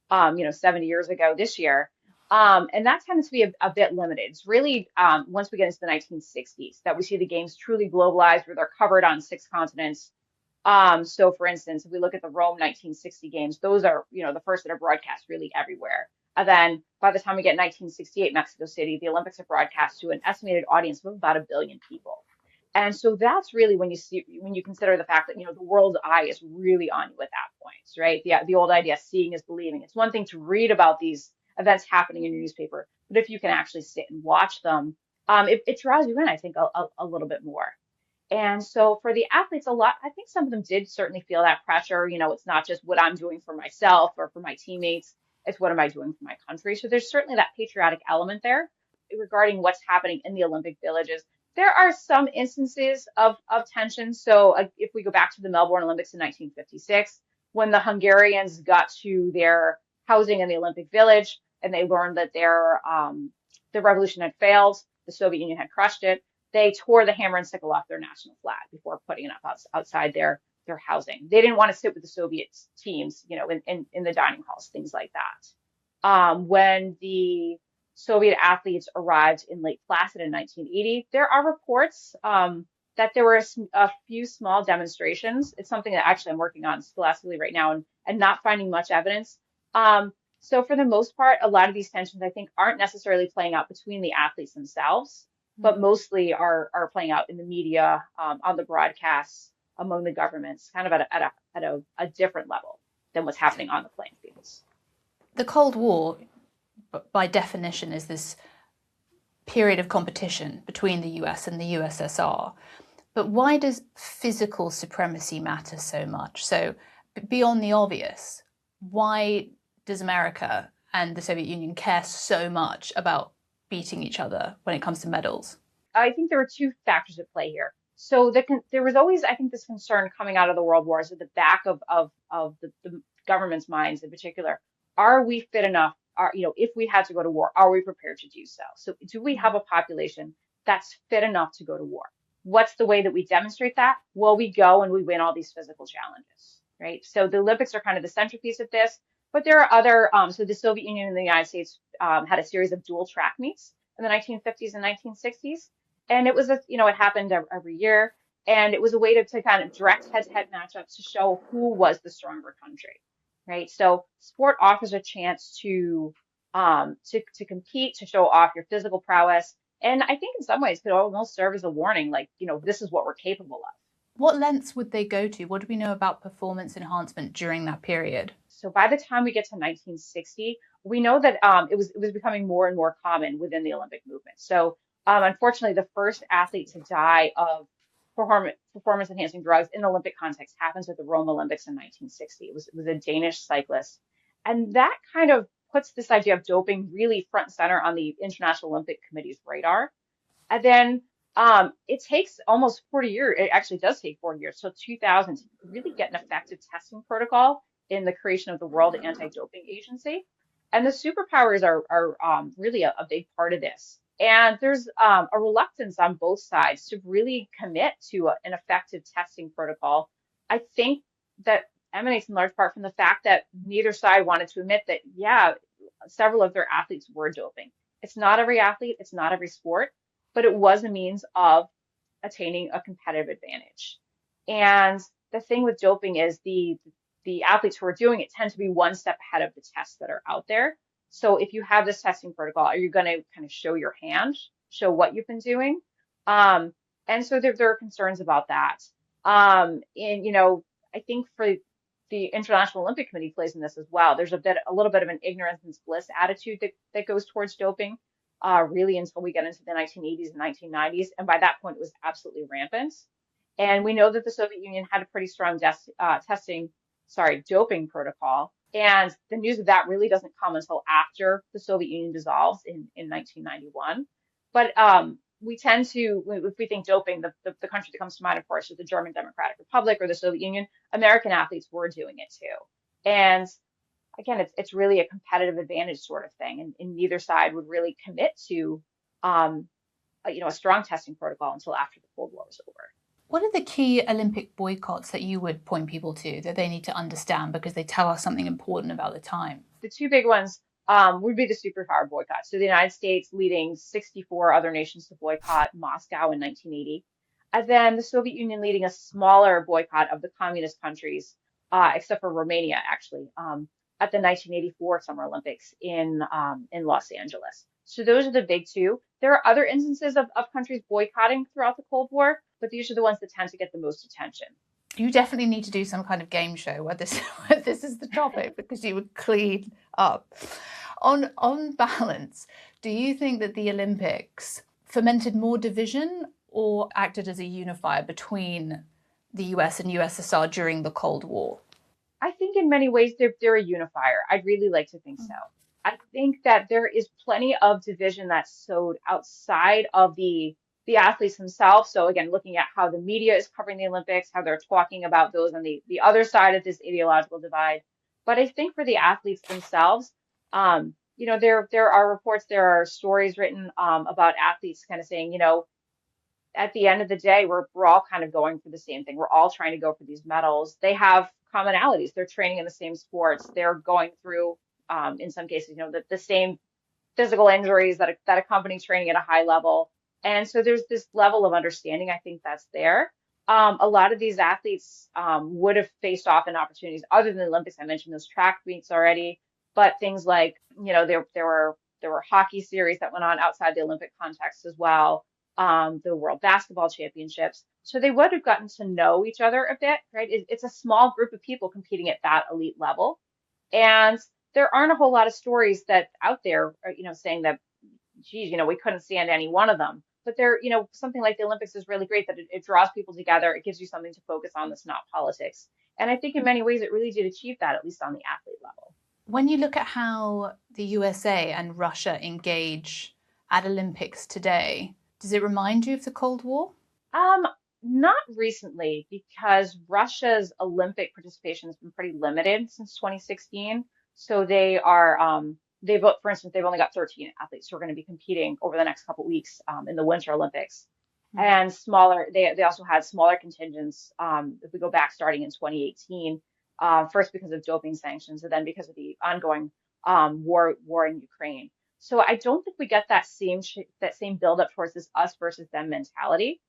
70 years ago this year. And that tends to be a bit limited. It's really once we get into the 1960s that we see the games truly globalized, where they're covered on 6 continents. So for instance, if we look at the Rome 1960 games, those are, the first that are broadcast really everywhere. And then by the time we get 1968 Mexico City, the Olympics are broadcast to an estimated audience of about 1 billion people. And so that's really when you consider the fact that, the world's eye is really on you at that point, right? The old idea, seeing is believing. It's one thing to read about these events happening in your newspaper, but if you can actually sit and watch them, it draws you in, I think, a little bit more. And so for the athletes, I think some of them did certainly feel that pressure. It's not just what I'm doing for myself or for my teammates, it's what am I doing for my country. So there's certainly that patriotic element there regarding what's happening in the Olympic villages. There are some instances of tension. So if we go back to the Melbourne Olympics in 1956, when the Hungarians got to their housing in the Olympic Village and they learned that the revolution had failed, the Soviet Union had crushed it, they tore the hammer and sickle off their national flag before putting it up outside their housing. They didn't want to sit with the Soviet teams, in the dining halls, things like that. When the Soviet athletes arrived in Lake Placid in 1980, there are reports that there were a few small demonstrations. It's something that actually I'm working on scholastically right now and not finding much evidence. So for the most part, a lot of these tensions, I think, aren't necessarily playing out between the athletes themselves, but mostly are playing out in the media, on the broadcasts, among the governments, kind of at a different level than what's happening on the playing fields. The Cold War, by definition, is this period of competition between the US and the USSR. But why does physical supremacy matter so much? So beyond the obvious, why does America and the Soviet Union care so much about beating each other when it comes to medals? I think there were two factors at play here. So there was always, I think, this concern coming out of the world wars at the back of the government's minds in particular. Are we fit enough? If we had to go to war, are we prepared to do so? So do we have a population that's fit enough to go to war? What's the way that we demonstrate that? Well, we go and we win all these physical challenges, right? So the Olympics are kind of the centerpiece of this, but there are other, so the Soviet Union and the United States had a series of dual track meets in the 1950s and 1960s. And it was, it happened every year. And it was a way to kind of direct head-to-head matchups to show who was the stronger country, right? So sport offers a chance to compete, to show off your physical prowess. And I think in some ways could almost serve as a warning, like, this is what we're capable of. What lengths would they go to? What do we know about performance enhancement during that period? So by the time we get to 1960, we know that it was becoming more and more common within the Olympic movement. So unfortunately, the first athlete to die of performance enhancing drugs in the Olympic context happens at the Rome Olympics in 1960. It was a Danish cyclist. And that kind of puts this idea of doping really front and center on the International Olympic Committee's radar. And then it takes almost 40 years. It actually does take 40 years, so 2000, to really get an effective testing protocol in the creation of the World Anti-Doping Agency. And the superpowers are really a big part of this. And there's a reluctance on both sides to really commit to an effective testing protocol. I think that emanates in large part from the fact that neither side wanted to admit that, yeah, several of their athletes were doping. It's not every athlete, it's not every sport, but it was a means of attaining a competitive advantage. And the thing with doping is the athletes who are doing it tend to be one step ahead of the tests that are out there. So if you have this testing protocol, are you going to kind of show your hand, show what you've been doing? And so there are concerns about that. And, I think for the International Olympic Committee plays in this as well. There's a little bit of an ignorance and bliss attitude that goes towards doping, really until we get into the 1980s and 1990s. And by that point, it was absolutely rampant. And we know that the Soviet Union had a pretty strong doping protocol. And the news of that really doesn't come until after the Soviet Union dissolves in 1991. But we tend to, if we think doping, the country that comes to mind, of course, is the German Democratic Republic or the Soviet Union. American athletes were doing it too. And again, it's really a competitive advantage sort of thing. And neither side would really commit to, a strong testing protocol until after the Cold War was over. What are the key Olympic boycotts that you would point people to that they need to understand because they tell us something important about the time? The two big ones would be the superpower boycott. So the United States leading 64 other nations to boycott Moscow in 1980. And then the Soviet Union leading a smaller boycott of the communist countries, except for Romania, actually, at the 1984 Summer Olympics in Los Angeles. So those are the big two. There are other instances of countries boycotting throughout the Cold War, but these are the ones that tend to get the most attention. You definitely need to do some kind of game show where this is the topic, because you would clean up. On balance, do you think that the Olympics fomented more division or acted as a unifier between the US and USSR during the Cold War? I think in many ways they're a unifier. I'd really like to think so. I think that there is plenty of division that's sowed outside of the athletes themselves. So again, looking at how the media is covering the Olympics, how they're talking about those on the other side of this ideological divide. But I think for the athletes themselves, there are reports, there are stories written about athletes kind of saying, at the end of the day, we're all kind of going for the same thing. We're all trying to go for these medals. They have commonalities. They're training in the same sports. They're going through, in some cases, the same physical injuries that accompany training at a high level. And so there's this level of understanding, I think, that's there. A lot of these athletes would have faced off in opportunities other than the Olympics. I mentioned those track meets already, but things like, there were hockey series that went on outside the Olympic context as well. The World Basketball Championships. So they would have gotten to know each other a bit, right? It's a small group of people competing at that elite level. And there aren't a whole lot of stories that out there, saying that, geez, we couldn't stand any one of them. But something like the Olympics is really great that it draws people together. It gives you something to focus on that's not politics. And I think in many ways it really did achieve that, at least on the athlete level. When you look at how the USA and Russia engage at Olympics today, does it remind you of the Cold War? Not recently, because Russia's Olympic participation has been pretty limited since 2016. So they are, for instance, they've only got 13 athletes who are going to be competing over the next couple of weeks in the Winter Olympics. Mm-hmm. And smaller, they also had smaller contingents, if we go back starting in 2018, first because of doping sanctions and then because of the ongoing war in Ukraine. So I don't think we get that same buildup towards this us versus them mentality.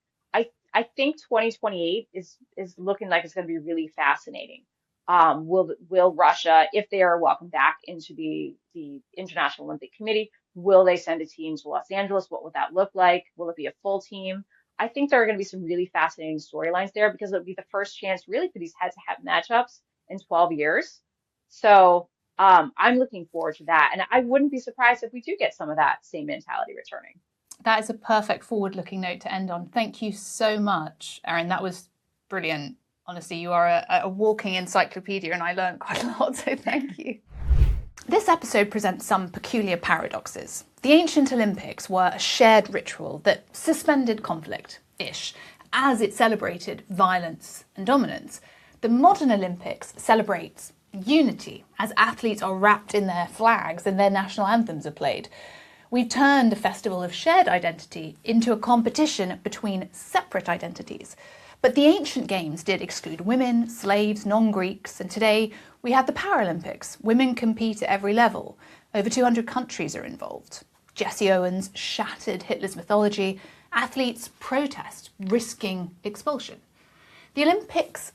I think 2028 is looking like it's going to be really fascinating. Will Russia, if they are welcomed back into the International Olympic Committee, will they send a team to Los Angeles? What would that look like? Will it be a full team? I think there are going to be some really fascinating storylines there, because it'll be the first chance really for these head-to-head matchups in 12 years. So I'm looking forward to that. And I wouldn't be surprised if we do get some of that same mentality returning. That is a perfect forward-looking note to end on. Thank you so much, Erin. That was brilliant. Honestly, you are a walking encyclopedia, and I learned quite a lot, so thank you. This episode presents some peculiar paradoxes. The ancient Olympics were a shared ritual that suspended conflict-ish, as it celebrated violence and dominance. The modern Olympics celebrates unity, as athletes are wrapped in their flags and their national anthems are played. We've turned a festival of shared identity into a competition between separate identities. But the ancient games did exclude women, slaves, non-Greeks, and today we have the Paralympics. Women compete at every level. Over 200 countries are involved. Jesse Owens shattered Hitler's mythology. Athletes protest, risking expulsion. The Olympics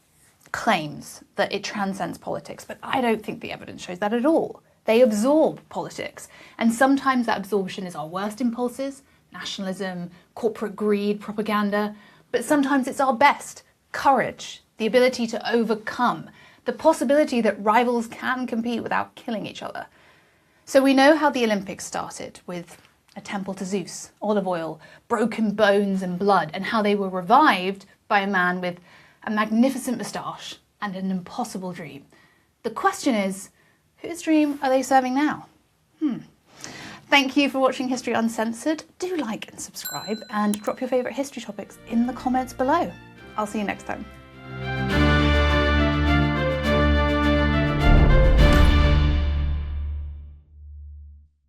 claims that it transcends politics, but I don't think the evidence shows that at all. They absorb politics, and sometimes that absorption is our worst impulses, nationalism, corporate greed, propaganda, but sometimes it's our best, courage, the ability to overcome, the possibility that rivals can compete without killing each other. So we know how the Olympics started, with a temple to Zeus, olive oil, broken bones and blood, and how they were revived by a man with a magnificent moustache and an impossible dream. The question is, whose dream are they serving now? Thank you for watching History Uncensored. Do like and subscribe, and drop your favourite history topics in the comments below. I'll see you next time.